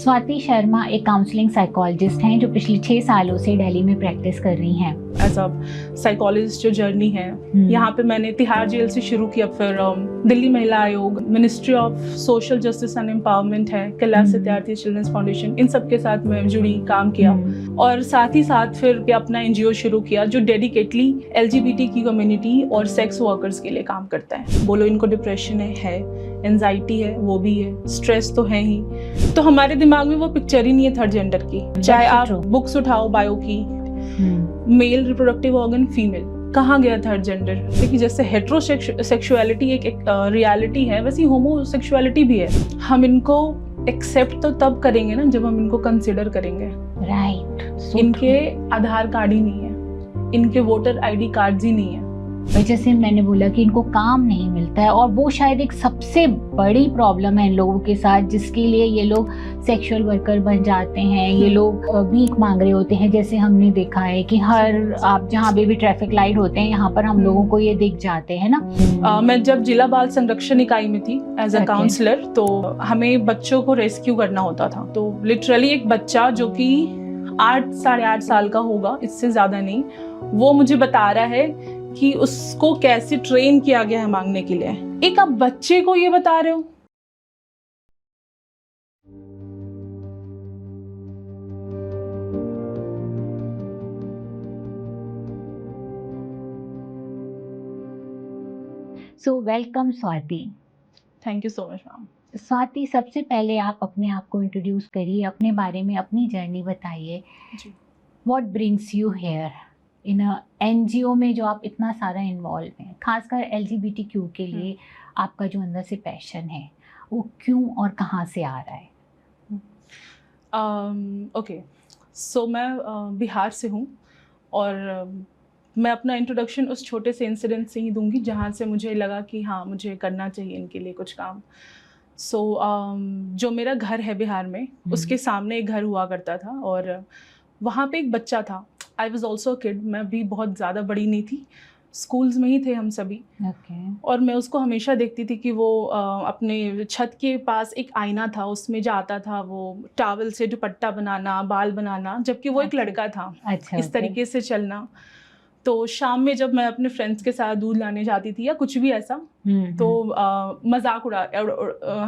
स्वाति शर्मा एक counselling psychologist हैं जो पिछले 6 सालों से दिल्ली में प्रैक्टिस कर रही हैं। एज अ साइकोलॉजिस्ट जो जर्नी है यहाँ पे मैंने तिहाड़ जेल से शुरू किया, फिर दिल्ली महिला आयोग, ministry of social justice and empowerment है, कैलाश सत्यार्थी चिल्ड्रंस फाउंडेशन, इन सब के साथ मैं जुड़ी, काम किया। और साथ ही साथ फिर अपना एनजीओ शुरू किया जो डेडिकेटली एलजीबीटी की कम्युनिटी और सेक्स वर्कर्स के लिए काम करता है। बोलो इनको डिप्रेशन है, एंजाइटी है, वो भी है, स्ट्रेस तो है ही। तो हमारे दिमाग में वो पिक्चर ही नहीं है थर्ड जेंडर की। चाहे आप बुक्स उठाओ बायो की, मेल रिप्रोडक्टिव ऑर्गन, फीमेल, कहाँ गया थर्ड जेंडर? क्योंकि जैसे हेट्रोसेक्सुअलिटी एक रियलिटी है, वैसी होमोसेक्सुअलिटी भी है। हम इनको एक्सेप्ट तो तब करेंगे ना जब हम इनको कंसिडर करेंगे। राइट। इनके आधार कार्ड ही नहीं है, इनके वोटर आईडी कार्ड्स ही नहीं है। जैसे मैंने बोला कि इनको काम नहीं मिलता है, और वो शायद एक सबसे बड़ी प्रॉब्लम है इन लोगों के साथ, जिसके लिए ये लोग सेक्सुअल वर्कर बन जाते हैं। ये लोग भीख मांग रहे होते हैं। जैसे हमने देखा है कि हर आप जहाँ भी ट्रैफिक लाइट होते हैं, यहाँ पर हम लोगों को ये दिख जाते हैं ना। मैं जब जिला बाल संरक्षण इकाई में थी एज अ काउंसलर, तो हमें बच्चों को रेस्क्यू करना होता था। तो लिटरली एक बच्चा जो कि 8 साढ़े 8 साल का होगा, इससे ज्यादा नहीं, वो मुझे बता रहा है कि उसको कैसे ट्रेन किया गया है मांगने के लिए। एक आप बच्चे को ये बता रहे हो। So welcome Swati. Thank you so much ma'am. Swati, सबसे पहले आप अपने आप को इंट्रोड्यूस करिए, अपने बारे में अपनी जर्नी बताइए। What brings you here in NGO में जो आप इतना सारा इन्वॉल्व हैं, खासकर LGBTQ के लिए आपका जो अंदर से पैशन है वो क्यों और कहाँ से आ रहा है? ओके, सो मैं बिहार से हूँ, और मैं अपना इंट्रोडक्शन उस छोटे से इंसिडेंट से ही दूंगी जहाँ से मुझे लगा कि हाँ, मुझे करना चाहिए इनके लिए कुछ काम। जो मेरा घर है बिहार में, उसके सामने एक घर हुआ करता था, और वहाँ पे एक बच्चा था। आई वॉज ऑल्सो किड, मैं भी बहुत ज़्यादा बड़ी नहीं थी, स्कूल्स में ही थे हम सभी। और मैं उसको हमेशा देखती थी कि वो अपने छत के पास एक आईना था, उसमें जाता था वो टॉवल से दुपट्टा बनाना, बाल बनाना, जबकि वो एक लड़का था। इस तरीके से चलना। तो शाम में जब मैं अपने फ्रेंड्स के साथ दूध लाने जाती थी या कुछ भी ऐसा, तो मजाक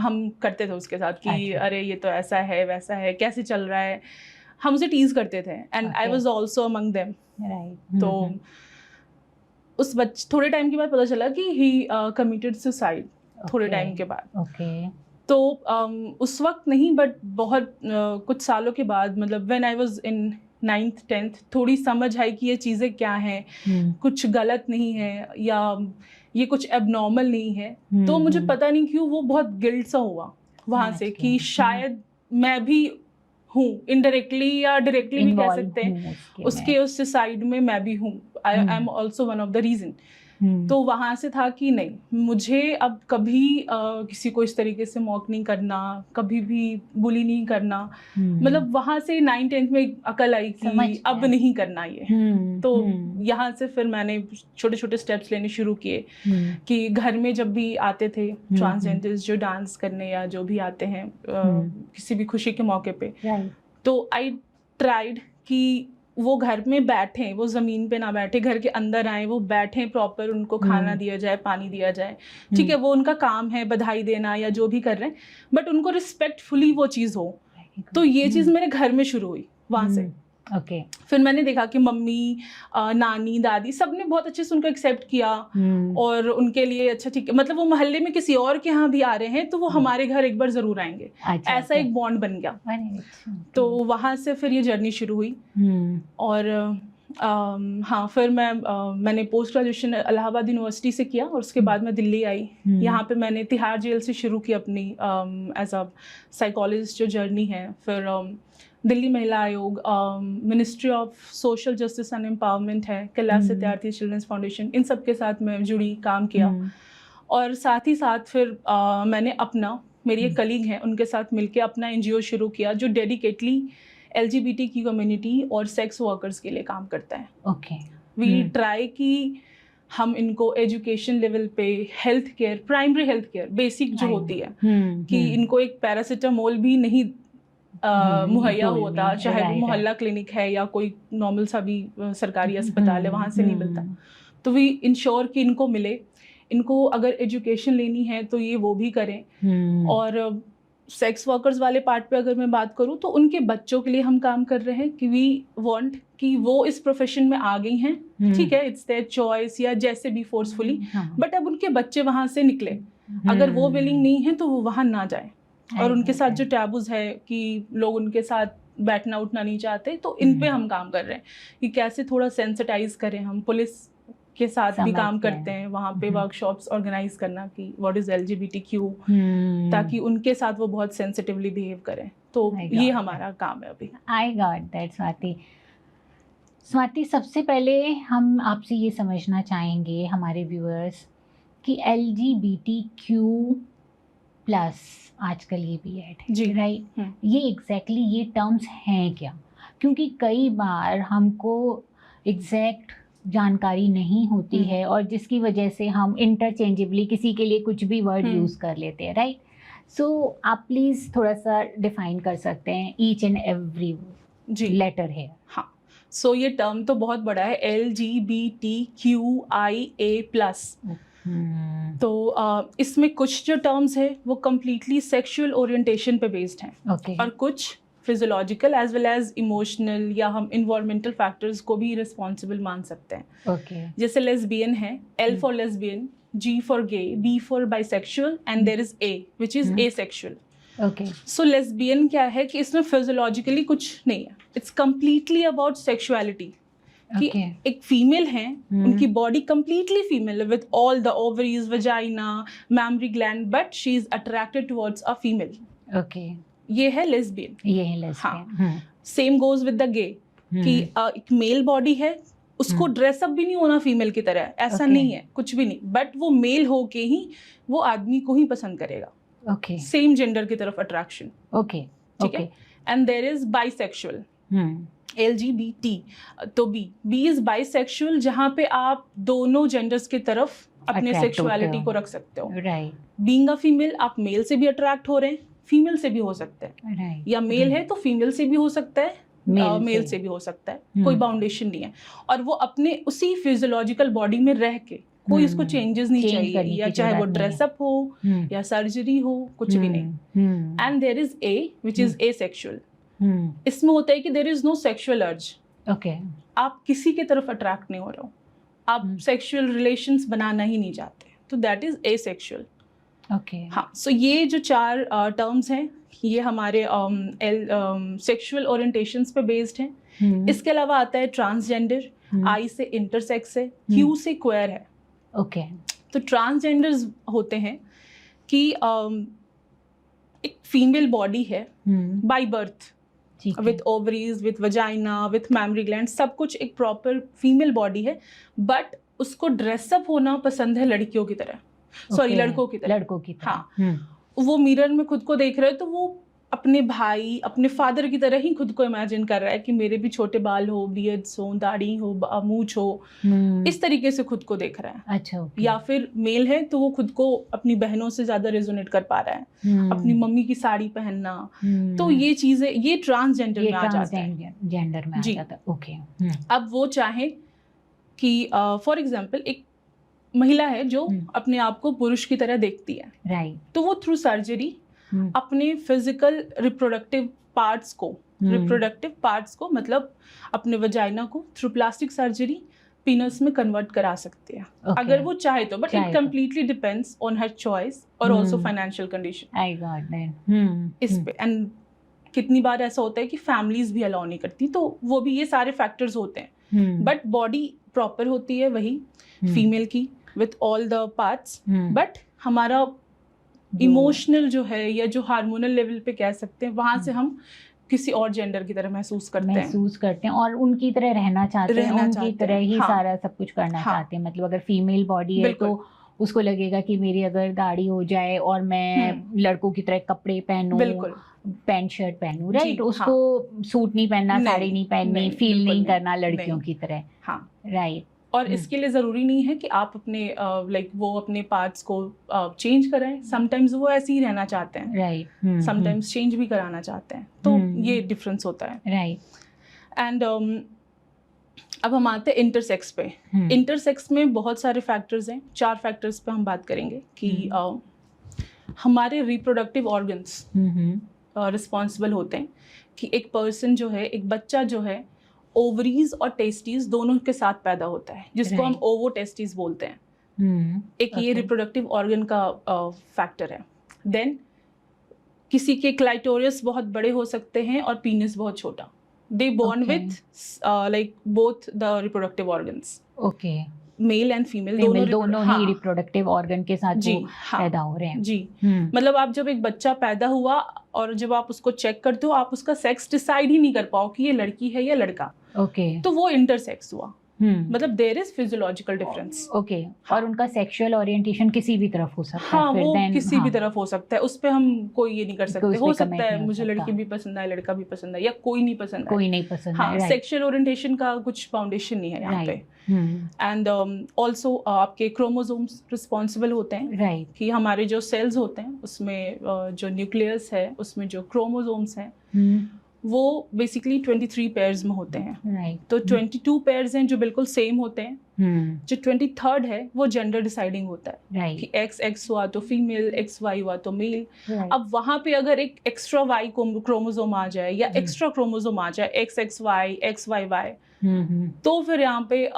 हम करते थे उसके साथ कि अरे ये तो ऐसा है, वैसा है, कैसे चल रहा है, हम उसे टीज करते थे। And I was also among them. तो उस थोड़े टाइम के बाद पता चला कि ही कमिटेड सुसाइड थोड़े टाइम के बाद। तो उस वक्त नहीं, बट बहुत कुछ सालों के बाद, मतलब when I was in 9th 10th, थोड़ी समझ आई कि ये चीज़ें क्या हैं, कुछ गलत नहीं है या ये कुछ एबनॉर्मल नहीं है। तो मुझे पता नहीं क्यों वो बहुत गिल्ट सा हुआ वहाँ से कि शायद मैं भी हूँ, इनडायरेक्टली या डायरेक्टली भी कह सकते हैं, उसके उस साइड में मैं भी हूँ। I am also one of the reason. तो वहाँ से था कि नहीं, मुझे अब कभी किसी को इस तरीके से मॉक नहीं करना, कभी भी बुली नहीं करना। मतलब वहाँ से 9th 10th में अकल आई कि अब नहीं करना ये। तो यहाँ से फिर मैंने छोटे छोटे स्टेप्स लेने शुरू किए कि घर में जब भी आते थे ट्रांसजेंडर्स जो डांस करने या जो भी आते हैं किसी भी खुशी के मौके पे, तो आई ट्राइड कि वो घर में बैठें, वो ज़मीन पे ना बैठे, घर के अंदर आए, वो बैठें प्रॉपर, उनको खाना दिया जाए, पानी दिया जाए। ठीक है, वो उनका काम है बधाई देना या जो भी कर रहे हैं, बट उनको रिस्पेक्टफुली वो चीज़ हो। तो ये चीज़ मेरे घर में शुरू हुई वहाँ से। फिर मैंने देखा कि मम्मी, नानी, दादी सब ने बहुत अच्छे से उनको एक्सेप्ट किया, और उनके लिए अच्छा ठीक है, मतलब वो मोहल्ले में किसी और के यहाँ भी आ रहे हैं तो वो हमारे घर एक बार ज़रूर आएंगे। ऐसा एक बॉन्ड बन गया। तो वहाँ से फिर ये जर्नी शुरू हुई। और हाँ, फिर मैंने पोस्ट ग्रेजुएशन इलाहाबाद यूनिवर्सिटी से किया, और उसके बाद मैं दिल्ली आई। यहाँ पे मैंने तिहाड़ जेल से शुरू की अपनी एज अ साइकोलॉजिस्ट जो जर्नी है। फिर दिल्ली महिला आयोग, ministry of social justice and empowerment है, कैलाश सत्यार्थी चिल्ड्रंस फाउंडेशन, इन सब के साथ मैं जुड़ी, काम किया। और साथ ही साथ फिर मैंने मेरी एक कलीग हैं, उनके साथ मिलके अपना एनजीओ शुरू किया जो डेडिकेटली LGBT की कम्युनिटी और सेक्स वर्कर्स के लिए काम करता है। वी ट्राई कि हम इनको एजुकेशन लेवल पे health care, primary health care, basic जो होती है, कि इनको एक पैरासीटामोल भी नहीं मुहैया कोई होता, नहीं, चाहे वो right, मोहल्ला क्लिनिक है या कोई नॉर्मल सा भी सरकारी अस्पताल है, वहाँ से नहीं मिलता। तो वी इंश्योर कि इनको मिले, इनको अगर एजुकेशन लेनी है तो ये वो भी करें। और सेक्स वर्कर्स वाले पार्ट पे अगर मैं बात करूँ तो उनके बच्चों के लिए हम काम कर रहे हैं कि वी वांट कि वो इस प्रोफेशन में आ गई हैं, ठीक है, इट्स देयर चॉइस या जैसे भी फोर्सफुली, बट अब उनके बच्चे वहाँ से निकले। अगर वो विलिंग नहीं है तो वो वहाँ ना जाए। और उनके साथ जो टैबूज है कि लोग उनके साथ बैठना उठना नहीं चाहते, तो इन पे हम काम कर रहे हैं कि कैसे थोड़ा सेंसिटाइज करें। हम पुलिस के साथ भी काम करते हैं, वहाँ पे वर्कशॉप्स ऑर्गेनाइज करना कि व्हाट इज LGBTQ, ताकि उनके साथ वो बहुत सेंसिटिवली बिहेव करें। तो ये हमारा काम है अभी। आई गॉट दैट स्वाति, सबसे पहले हम आपसे ये समझना चाहेंगे हमारे व्यूअर्स कि LGBTQ+ आजकल ये भी ऐड है, राइट? ये एग्जैक्टली ये टर्म्स हैं क्या? क्योंकि कई बार हमको एग्जैक्ट जानकारी नहीं होती है और जिसकी वजह से हम इंटरचेंजेबली किसी के लिए कुछ भी वर्ड यूज़ कर लेते हैं, राइट? सो आप प्लीज़ थोड़ा सा डिफाइन कर सकते हैं ईच एंड एवरी लेटर है। हाँ, सो ये टर्म तो बहुत बड़ा है, LGBTQIA+। तो इसमें कुछ जो टर्म्स है वो कम्प्लीटली सेक्सुअल ओरिएंटेशन पे बेस्ड हैं, और कुछ physiological as well as emotional या हम इन्वायरमेंटल फैक्टर्स को भी रिस्पॉन्सिबल मान सकते हैं। जैसे लेस्बियन है, L for lesbian, G for gay, B for bisexual and there is A which is asexual. So lesbian क्या है कि इसमें फिजियोलॉजिकली कुछ नहीं है, इट्स कम्प्लीटली अबाउट सेक्सुअलिटी। कि एक फीमेल है, उनकी बॉडी कंप्लीटली फीमेल है with all the ovaries, vagina, mammary gland, but she is attracted towards a female. ये है लेस्बियन। हाँ, सेम गोज विद द गे कि एक मेल बॉडी है, उसको ड्रेसअप भी नहीं होना फीमेल की तरह, ऐसा नहीं है, कुछ भी नहीं, बट वो मेल होके ही वो आदमी को ही पसंद करेगा। सेम जेंडर की तरफ अट्रैक्शन। ठीक है। And there is bisexual, LGBT। तो B इज बाइसेक्सुअल, जहाँ पे आप दोनों जेंडर्स की तरफ अपने सेक्सुअलिटी को रख सकते हो। बीइंग अ फीमेल, आप मेल से भी अट्रैक्ट हो रहे हैं, फीमेल से भी हो सकता है, या मेल है तो फीमेल से भी हो सकता है, मेल से भी हो सकता है, कोई बाउंडेशन नहीं है। और वो अपने उसी फिजियोलॉजिकल बॉडी में रह के, कोई उसको चेंजेस नहीं चाहिए, या चाहे वो ड्रेसअप हो या सर्जरी हो, कुछ भी नहीं। And there is A which is asexual. इसमें होता है कि देयर इज नो सेक्सुअल अर्ज। आप किसी की तरफ अट्रैक्ट नहीं हो रहे हो, आप सेक्सुअल रिलेशंस बनाना ही नहीं चाहते, तो दैट इज एसेक्सुअल। हाँ, सो ये जो 4 टर्म्स हैं ये हमारे सेक्सुअल ओरिएंटेशंस पे बेस्ड हैं। इसके अलावा आता है ट्रांसजेंडर, I से इंटरसेक्स है, Q से क्वेयर है। तो ट्रांसजेंडर्स होते हैं कि एक फीमेल बॉडी है by birth, with ovaries, with vagina, with mammary gland, सब कुछ एक प्रॉपर फीमेल बॉडी है, बट उसको ड्रेसअप होना पसंद है लड़कियों की तरह, सॉरी लड़कों की तरह। हाँ, वो मिरर में खुद को देख रहे हैं तो वो अपने भाई, अपने फादर की तरह ही खुद को इमेजिन कर रहा है कि मेरे भी छोटे बाल हो, बियर्ड्स हो, दाढ़ी हो, मूंछ हो, इस तरीके से खुद को देख रहा है। अच्छा, या फिर मेल है तो वो खुद को अपनी बहनों से ज्यादा रेजोनेट कर पा रहा है, अपनी मम्मी की साड़ी पहनना। तो ये चीजें, ये ट्रांसजेंडर में आ जाता है, जेंडर में आ जाता है। अब वो चाहे कि फॉर एग्जाम्पल एक महिला है जो अपने आप को पुरुष की तरह देखती है, तो वो थ्रू सर्जरी अपने फिजिकल रिप्रोडक्टिव पार्ट्स को मतलब अपने वजाइना को थ्रू प्लास्टिक सर्जरी पीनस में कन्वर्ट करा सकते हैं, अगर वो चाहे तो, but it completely depends on her choice और ऑल्सो फाइनेंशियल कंडीशन इस पे। एंड कितनी बार ऐसा होता है कि फैमिलीज भी अलाउ नहीं करती, तो वो भी ये सारे फैक्टर्स होते हैं। बट बॉडी प्रॉपर होती है वही फीमेल की, with all the parts, but हमारा इमोशनल जो है या जो हार्मोनल लेवल पे कह सकते हैं, वहां से हम किसी और जेंडर की तरह महसूस करते हैं और उनकी तरह रहना चाहते हैं, उनकी तरह ही सारा सब कुछ करना चाहते हैं। मतलब अगर फीमेल बॉडी है तो उसको लगेगा कि मेरी अगर दाढ़ी हो जाए और मैं लड़कों की तरह कपड़े पहनूं, पैंट शर्ट पहनूं, राइट, उसको सूट नहीं पहनना, साड़ी नहीं पहननी, फील नहीं करना लड़कियों की तरह, राइट। और इसके लिए ज़रूरी नहीं है कि आप अपने वो अपने पार्ट्स को चेंज कराएं, समटाइम्स वो ऐसे ही रहना चाहते हैं, राइट, समटाइम्स चेंज भी कराना चाहते हैं। तो ये डिफरेंस होता है। राइट। एंड अब हम आते हैं इंटरसेक्स पे। इंटरसेक्स में बहुत सारे फैक्टर्स हैं, 4 फैक्टर्स पे हम बात करेंगे कि हमारे रिप्रोडक्टिव ऑर्गन्स रिस्पॉन्सिबल होते हैं कि एक पर्सन जो है, एक बच्चा जो है, ओवरीज और टेस्टीज दोनों के साथ पैदा होता है, जिसको हम ओवोटेस्टीज बोलते हैं। एक ये रिप्रोडक्टिव ऑर्गन का फैक्टर है। देन किसी के क्लाइटोरियस बहुत बड़े हो सकते हैं और पीनिस बहुत छोटा। दे born with like both the reproductive organs. Okay. Male and female दोनों ही रिप्रोडक्टिव ऑर्गन के साथ वो पैदा हो रहे हैं। जी। मतलब आप जब एक बच्चा पैदा हुआ और जब आप उसको चेक करते हो, आप उसका सेक्स डिसाइड ही नहीं कर पाओ कि ये लड़की है या लड़का। तो वो इंटरसेक्स हुआ। मतलब देयर इज फिजियोलॉजिकल डिफरेंस। और उनका सेक्सुअल ओरिएंटेशन किसी भी तरफ हो सकता है। वो किसी भी तरफ हो सकता है, उस पे हम कोई ये नहीं कर सकते। हो सकता है मुझे लड़की भी पसंद है, लड़का भी पसंद है, या कोई नहीं पसंद है। सेक्सुअल ओरिएंटेशन का कुछ फाउंडेशन नहीं है यहाँ पे। एंड ऑल्सो आपके क्रोमोसोम्स रिस्पॉन्सिबल होते हैं कि हमारे जो सेल्स होते हैं उसमें जो न्यूक्लियस है, उसमें जो क्रोमोसोम्स हैं वो बेसिकली 23 पेयर्स में होते हैं। तो 22 पेयर्स हैं जो बिल्कुल सेम होते हैं। जो 23rd है वो जेंडर डिसाइडिंग होता है कि XX हुआ तो फीमेल, XY हुआ तो मेल। अब वहाँ पे अगर एक एक्स्ट्रा Y क्रोमोसोम आ जाए या एक्स्ट्रा क्रोमोसोम आ जाए XXY, XYY, तो फिर यहाँ पे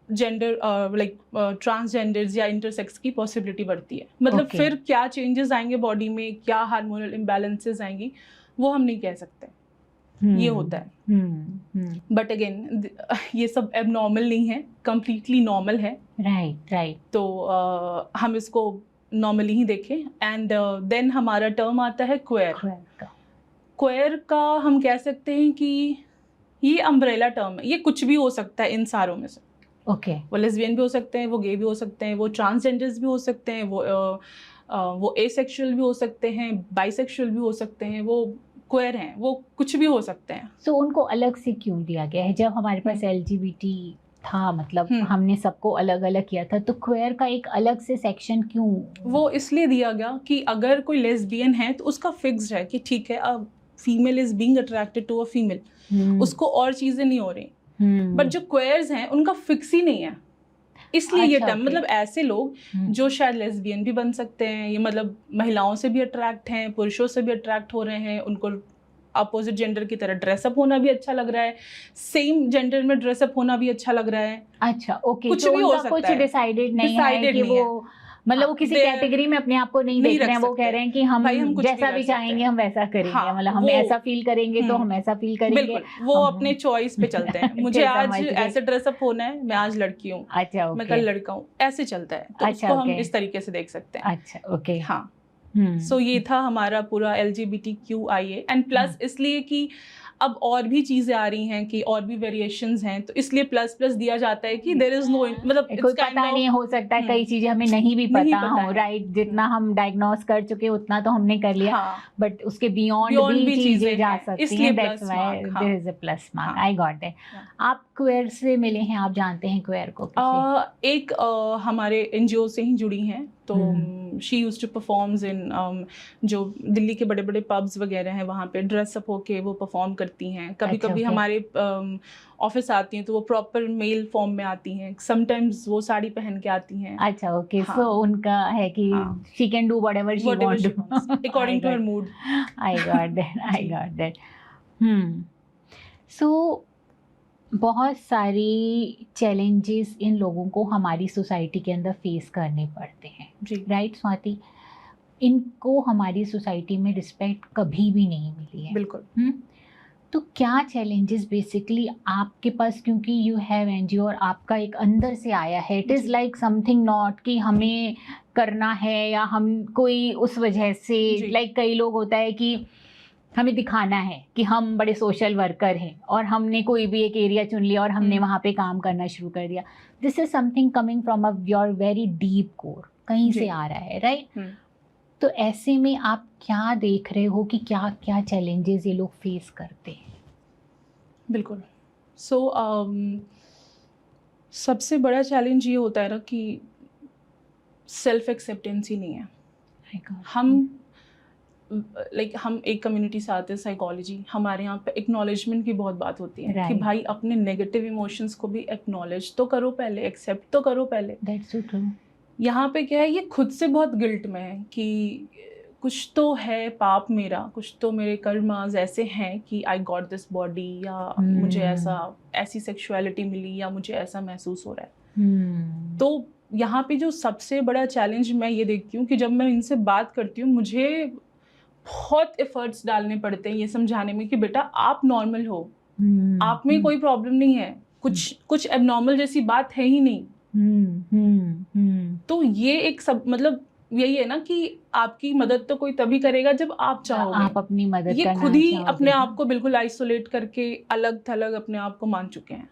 जेंडर लाइक ट्रांसजेंडर्स या इंटरसेक्स की पॉसिबिलिटी बढ़ती है। मतलब फिर क्या चेंजेस आएंगे बॉडी में, क्या हार्मोनल इम्बैलेंसेस आएंगी, वो हम नहीं कह सकते। ये होता है। बट अगेन ये सब एबनॉर्मल नहीं है, कंप्लीटली नॉर्मल है। राइट। तो हम इसको नॉर्मली ही देखें। एंड देन हमारा टर्म आता है क्वेयर। क्वेयर का हम कह सकते हैं कि ये अम्ब्रेला टर्म है, ये कुछ भी हो सकता है इन सारों में से। वो लेस्बियन भी हो सकते हैं, वो गे भी हो सकते हैं, वो ट्रांसजेंडर्स भी हो सकते हैं, वो एसेक्सुअल भी हो सकते हैं, बाइसेक्सुअल भी हो सकते हैं, वो क्वेयर हैं, वो कुछ भी हो सकते हैं। So, उनको अलग से क्यों दिया गया है? जब हमारे पास LGBT था, मतलब हमने सबको अलग अलग किया था, तो क्वेयर का एक अलग से सेक्शन क्यों? वो इसलिए दिया गया कि अगर कोई लेस्बियन है तो उसका फिक्स्ड है कि ठीक है, अब female is being attracted to a female, उसको और चीजें नहीं हो रही। बट जो क्वेयर्स हैं उनका फिक्स ही नहीं है, इसलिए ये टर्म। मतलब ऐसे लोग जो शायद लेस्बियन भी बन सकते हैं, ये मतलब महिलाओं से भी अट्रैक्ट हैं, पुरुषों से भी अट्रैक्ट हो रहे हैं, उनको अपोजिट जेंडर की तरह ड्रेसअप होना भी अच्छा लग रहा है, सेम जेंडर में ड्रेसअप होना भी अच्छा लग रहा है। कुछ भी हो सकता है, कुछ डिसाइडेड नहीं है कि वो मतलब वो किसी कैटेगरी में अपने आप को नहीं देख रहे हैं। वो कह रहे हैं कि हम जैसा भी चाहेंगे हम वैसा करेंगे। मतलब हम ऐसा फील करेंगे तो हम ऐसा फील करेंगे। वो अपने चॉइस पे चलते हैं। मुझे आज ऐसे ड्रेसअप होना है, मैं आज लड़की हूँ, मैं कल लड़का हूँ, ऐसे चलता है। तो उसको हम इस तरीके से देख सकते हैं। हाँ। सो ये था हमारा पूरा LGBTQIA। एंड प्लस इसलिए कि अब और भी चीजें आ रही हैं कि और भी वेरिएशंस हैं, तो इसलिए प्लस दिया जाता है कि देयर इज नो, मतलब कोई पता नहीं हो सकता है, कई चीजें हमें नहीं भी पता हो। राइट। जितना हम डायग्नोस कर चुके उतना तो हमने कर लिया, बट उसके बियॉन्ड भी चीजें जा सकती हैं। That's why there is a plus mark. I got it. आप क्वेयर से मिले हैं, आप जानते हैं क्वेयर को? एक हमारे NGO से ही जुड़ी हैं, तो शी यूज्ड टू परफॉर्म्स इन जो दिल्ली के बड़े बड़े पब्स वगैरह हैं, वहाँ पे ड्रेसअप होके वो परफॉर्म करती हैं। कभी कभी हमारे ऑफिस आती हैं तो वो प्रॉपर मेल फॉर्म में आती हैं, समटाइम्स वो साड़ी पहन के आती हैं। सो उनका है कि she can do whatever she wants according to her mood. I got that. So बहुत सारी चैलेंजेस इन लोगों को हमारी सोसाइटी के अंदर फेस करने पड़ते हैं। राइट स्वाति, इनको हमारी सोसाइटी में रिस्पेक्ट कभी भी नहीं मिली है। बिल्कुल। तो क्या चैलेंजेस बेसिकली आपके पास, क्योंकि यू हैव NGO और आपका एक अंदर से आया है, it is like something not कि हमें करना है या हम कोई उस वजह से, लाइक कई लोग होता है कि हमें दिखाना है कि हम बड़े सोशल वर्कर हैं और हमने कोई भी एक एरिया चुन लिया और हमने वहाँ पे काम करना शुरू कर दिया। This is something coming from your very deep core, कहीं से आ रहा है। राइट। तो ऐसे में आप क्या देख रहे हो कि क्या क्या चैलेंजेस ये लोग फेस करते हैं? बिल्कुल। सबसे बड़ा चैलेंज ये होता है ना कि सेल्फ एक्सेप्टेंस ही नहीं है। हम लाइक हम एक कम्युनिटी से आते हैं साइकोलॉजी, हमारे यहाँ पे एक्नॉलेजमेंट की बहुत बात होती है कि भाई अपने नेगेटिव इमोशंस को भी एक्नॉलेज तो करो पहले, एक्सेप्ट तो करो पहले। That's so true. यहाँ पे क्या है, ये खुद से बहुत गिल्ट में है कि कुछ तो है पाप मेरा, कुछ तो मेरे कर्मास ऐसे हैं कि आई गॉट दिस बॉडी, या मुझे ऐसी सेक्सुअलिटी मिली, या मुझे ऐसा महसूस हो रहा है। तो यहाँ पे जो सबसे बड़ा चैलेंज मैं ये देखती हूँ कि जब मैं इनसे बात करती हूँ, मुझे बहुत एफर्ट्स डालने पड़ते हैं ये समझाने में कि बेटा आप नॉर्मल हो, आप में कोई प्रॉब्लम नहीं है, कुछ एबनॉर्मल जैसी बात है ही नहीं। तो ये एक सब मतलब यही है ना कि आपकी मदद तो कोई तभी करेगा जब आप चाहोगे, आप अपनी मदद ये खुद ही अपने आप को बिल्कुल आइसोलेट करके अलग थलग अपने आप को मान चुके हैं।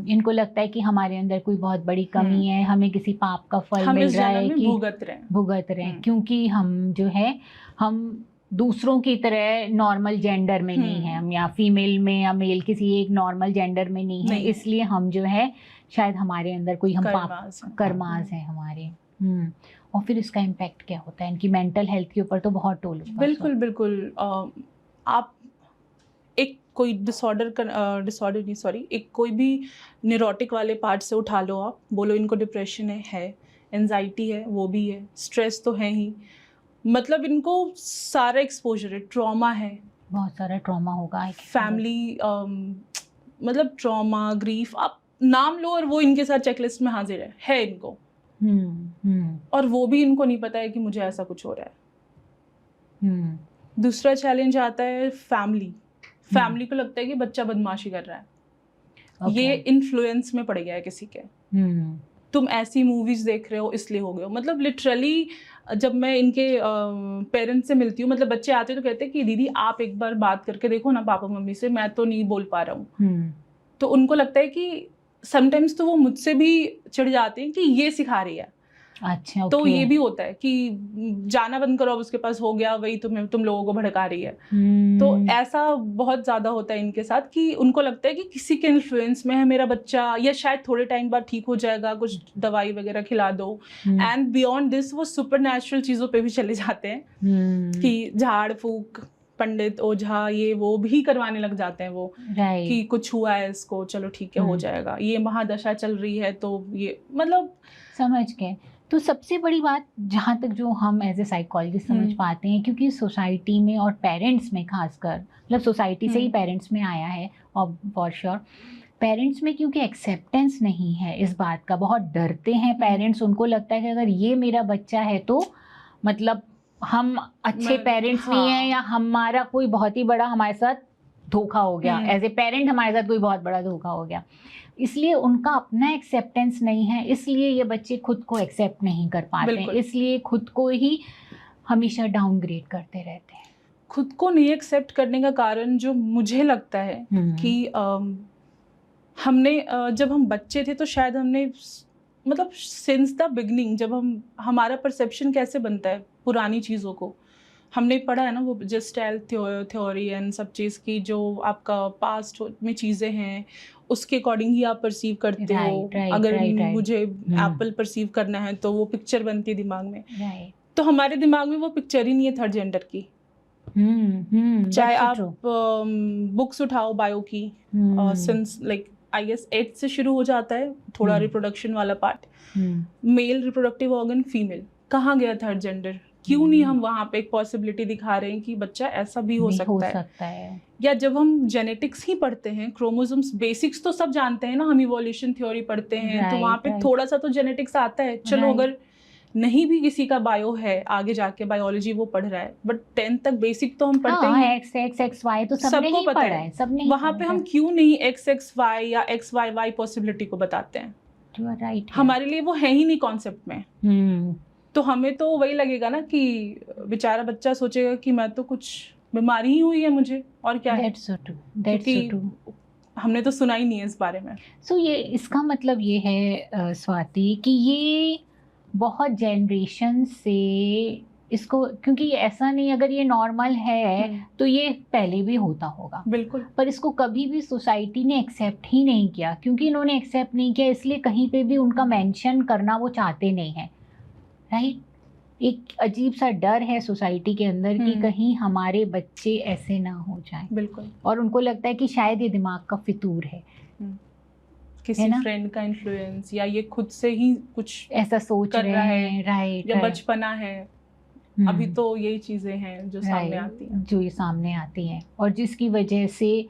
इनको लगता है कि हमारे अंदर कोई बहुत बड़ी कमी है, हमें किसी पाप का फल मिल रहा है कि भुगत रहे हैं क्योंकि हम जो है हम दूसरों की तरह नॉर्मल जेंडर में नहीं है, हम या फीमेल में या मेल किसी एक नॉर्मल जेंडर में नहीं है, इसलिए हम जो है शायद हमारे अंदर कोई हम पाप कर्मास है हमारे। और फिर इसका इम्पैक्ट क्या होता है इनकी मेंटल हेल्थ के ऊपर? तो बहुत टोल होता है। बिल्कुल बिल्कुल। आप एक कोई डिसऑर्डर नहीं सॉरी एक कोई भी न्यूरोटिक वाले पार्ट से उठा लो, आप बोलो इनको डिप्रेशन है, एंजाइटी है, वो भी है, स्ट्रेस तो है ही, मतलब इनको सारा एक्सपोजर है, ट्रॉमा है, बहुत सारा ट्रॉमा होगा, फैमिली मतलब ट्रॉमा, ग्रीफ, आप नाम लो और वो इनके साथ चेकलिस्ट में हाजिर है इनको। और वो भी इनको नहीं पता है कि मुझे ऐसा कुछ हो रहा है। दूसरा चैलेंज आता है फैमिली को लगता है कि बच्चा बदमाशी कर रहा है, ये इन्फ्लुएंस में पड़ गया है किसी के, तुम ऐसी मूवीज देख रहे हो इसलिए हो गए हो। मतलब लिटरली जब मैं इनके पेरेंट्स से मिलती हूँ, मतलब बच्चे आते तो कहते हैं कि दीदी आप एक बार बात करके देखो ना पापा मम्मी से, मैं तो नहीं बोल पा रहा हूँ। तो उनको लगता है कि समटाइम्स तो वो मुझसे भी चिढ़ जाते हैं कि ये सिखा रही है। अच्छा, तो ये भी होता है कि जाना बंद करो, अब उसके पास हो गया, वही तुम लोगों को भड़का रही है। तो ऐसा बहुत ज्यादा होता है इनके साथ कि उनको लगता है कि किसी के इन्फ्लुएंस में है मेरा बच्चा, या शायद थोड़े टाइम बाद ठीक हो जाएगा, कुछ दवाई वगैरह खिला दो। एंड बियॉन्ड दिस वो सुपर नेचुरल चीजों पे भी चले जाते हैं कि झाड़ फूक, पंडित, ओझा, ये वो भी करवाने लग जाते हैं वो कि कुछ हुआ है इसको, चलो ठीक है हो जाएगा, ये महादशा चल रही है, तो ये मतलब समझ गए। तो सबसे बड़ी बात जहाँ तक जो हम एज ए साइकोलॉजिस्ट समझ पाते हैं, क्योंकि सोसाइटी में और पेरेंट्स में खासकर, मतलब सोसाइटी से ही पेरेंट्स में आया है, और फॉर श्योर पेरेंट्स में क्योंकि एक्सेप्टेंस नहीं है इस बात का, बहुत डरते हैं पेरेंट्स, उनको लगता है कि अगर ये मेरा बच्चा है तो मतलब हम अच्छे पेरेंट्स नहीं हैं, या हमारा कोई बहुत ही बड़ा हमारे साथ धोखा हो गया, एज ए पेरेंट हमारे साथ कोई बहुत बड़ा धोखा हो गया, इसलिए उनका अपना एक्सेप्टेंस नहीं है, इसलिए ये बच्चे खुद को एक्सेप्ट नहीं कर पाते हैं, इसलिए खुद को ही हमेशा डाउनग्रेड करते रहते हैं। खुद को नहीं एक्सेप्ट करने का कारण जो मुझे लगता है कि हमने जब हम बच्चे थे तो शायद हमने मतलब सिंस द बिगनिंग, जब हमारा परसेप्शन कैसे बनता है पुरानी चीज़ों को, हमने पढ़ा है ना वो जेस्टाइल थ्योरी एंड सब चीज़ की, जो आपका पास्ट में चीज़ें हैं उसके अकॉर्डिंग ही आप परसीव करते हो। अगर मुझे एप्पल परसीव करना है तो वो पिक्चर बनती है दिमाग में, तो हमारे दिमाग में वो पिक्चर ही नहीं है थर्ड जेंडर की। चाहे आप बुक्स उठाओ बायो की, सिंस लाइक आई गेस 8 से शुरू हो जाता है थोड़ा रिप्रोडक्शन वाला part, male reproductive organ, female, कहाँ गया थर्ड जेंडर? क्यों नहीं हम वहाँ पे एक पॉसिबिलिटी दिखा रहे हैं कि बच्चा ऐसा भी हो सकता है। या जब हम जेनेटिक्स ही पढ़ते हैं, क्रोमोसोम्स बेसिक्स तो सब जानते हैं ना, हम इवोल्यूशन थ्योरी पढ़ते हैं, तो वहाँ पे थोड़ा सा तो जेनेटिक्स आता है। चलो अगर नहीं भी किसी का बायो है, आगे जाके बायोलॉजी वो पढ़ रहा है, बट 10th तक बेसिक तो हम पढ़ते हैं, XXY तो सबको पता है, सबने। वहाँ पे हम क्यों नहीं XXY या XYY पॉसिबिलिटी को बताते हैं? राइट, हमारे लिए वो है ही नहीं कॉन्सेप्ट में। तो हमें तो वही लगेगा ना कि बेचारा बच्चा सोचेगा कि मैं तो कुछ बीमारी ही हुई है मुझे, और क्या है। That's so true. That's so true. हमने तो सुना ही नहीं है इस बारे में। ये इसका मतलब ये है स्वाति कि ये बहुत जनरेशन से इसको, क्योंकि ऐसा नहीं, अगर ये नॉर्मल है तो ये पहले भी होता होगा, बिल्कुल, पर इसको कभी भी सोसाइटी ने एक्सेप्ट ही नहीं किया। क्योंकि इन्होंने एक्सेप्ट नहीं किया, इसलिए कहीं पे भी उनका मेंशन करना वो चाहते नहीं है, राइट? एक अजीब सा डर है सोसाइटी के अंदर कि कहीं हमारे बच्चे ऐसे ना हो जाएं। बिल्कुल। और उनको लगता है कि शायद ये दिमाग का फितूर है, किसी फ्रेंड का इन्फ्लुएंस, या ये खुद से ही कुछ ऐसा सोच कर रहा है, राइट, या बचपना है। अभी तो यही चीजें हैं जो सामने आती हैं, जो ये सामने आती हैं, और जिसकी वजह से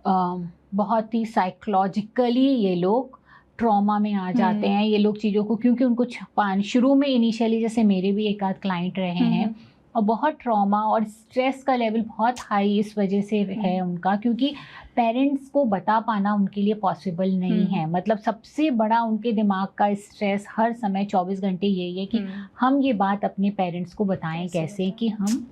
बहुत ही साइकोलॉजिकली ये लोग ट्रॉमा में आ जाते हैं। ये लोग चीज़ों को, क्योंकि उनको छुपाने, शुरू में इनिशियली जैसे मेरे भी एक आध क्लाइंट रहे हैं, और बहुत ट्रॉमा और स्ट्रेस का लेवल बहुत हाई इस वजह से है उनका, क्योंकि पेरेंट्स को बता पाना उनके लिए पॉसिबल नहीं है। मतलब सबसे बड़ा उनके दिमाग का स्ट्रेस हर समय 24 घंटे यही है कि हम ये बात अपने पेरेंट्स को बताएं कैसे कि हम,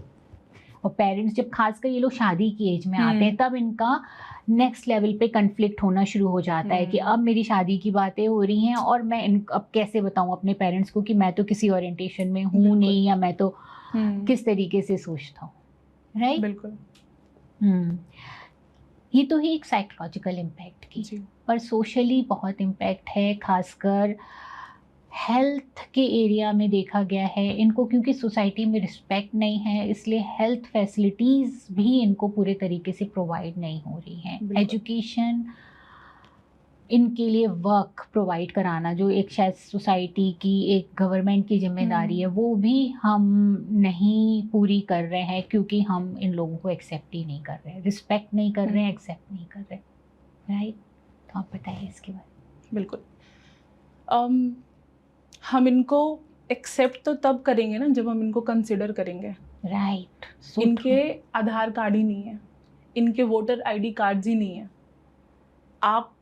और पेरेंट्स जब खासकर ये लोग शादी की एज में आते हैं तब इनका नेक्स्ट लेवल पे कन्फ्लिक्ट होना शुरू हो जाता है कि अब मेरी शादी की बातें हो रही हैं और मैं अब कैसे बताऊं अपने पेरेंट्स को कि मैं तो किसी ओरिएंटेशन में हूँ नहीं, या मैं तो किस तरीके से सोचता हूँ, राइट। बिल्कुल। ये तो ही एक साइकोलॉजिकल इम्पैक्ट की, पर सोशली बहुत इम्पैक्ट है, खासकर हेल्थ के एरिया में देखा गया है इनको, क्योंकि सोसाइटी में रिस्पेक्ट नहीं है, इसलिए हेल्थ फैसिलिटीज़ भी इनको पूरे तरीके से प्रोवाइड नहीं हो रही हैं। एजुकेशन, इनके लिए वर्क प्रोवाइड कराना, जो एक शायद सोसाइटी की, एक गवर्नमेंट की जिम्मेदारी है, वो भी हम नहीं पूरी कर रहे हैं, क्योंकि हम इन लोगों को एक्सेप्ट ही नहीं कर रहे हैं, रिस्पेक्ट नहीं कर रहे हैं, एक्सेप्ट नहीं कर रहे, राइट। तो आप बताइए इसके बारे में। बिल्कुल। हम इनको एक्सेप्ट तो तब करेंगे ना जब हम इनको कंसिडर करेंगे, राइट। इनके आधार कार्ड ही नहीं है, इनके वोटर आईडी कार्ड्स ही नहीं है। आप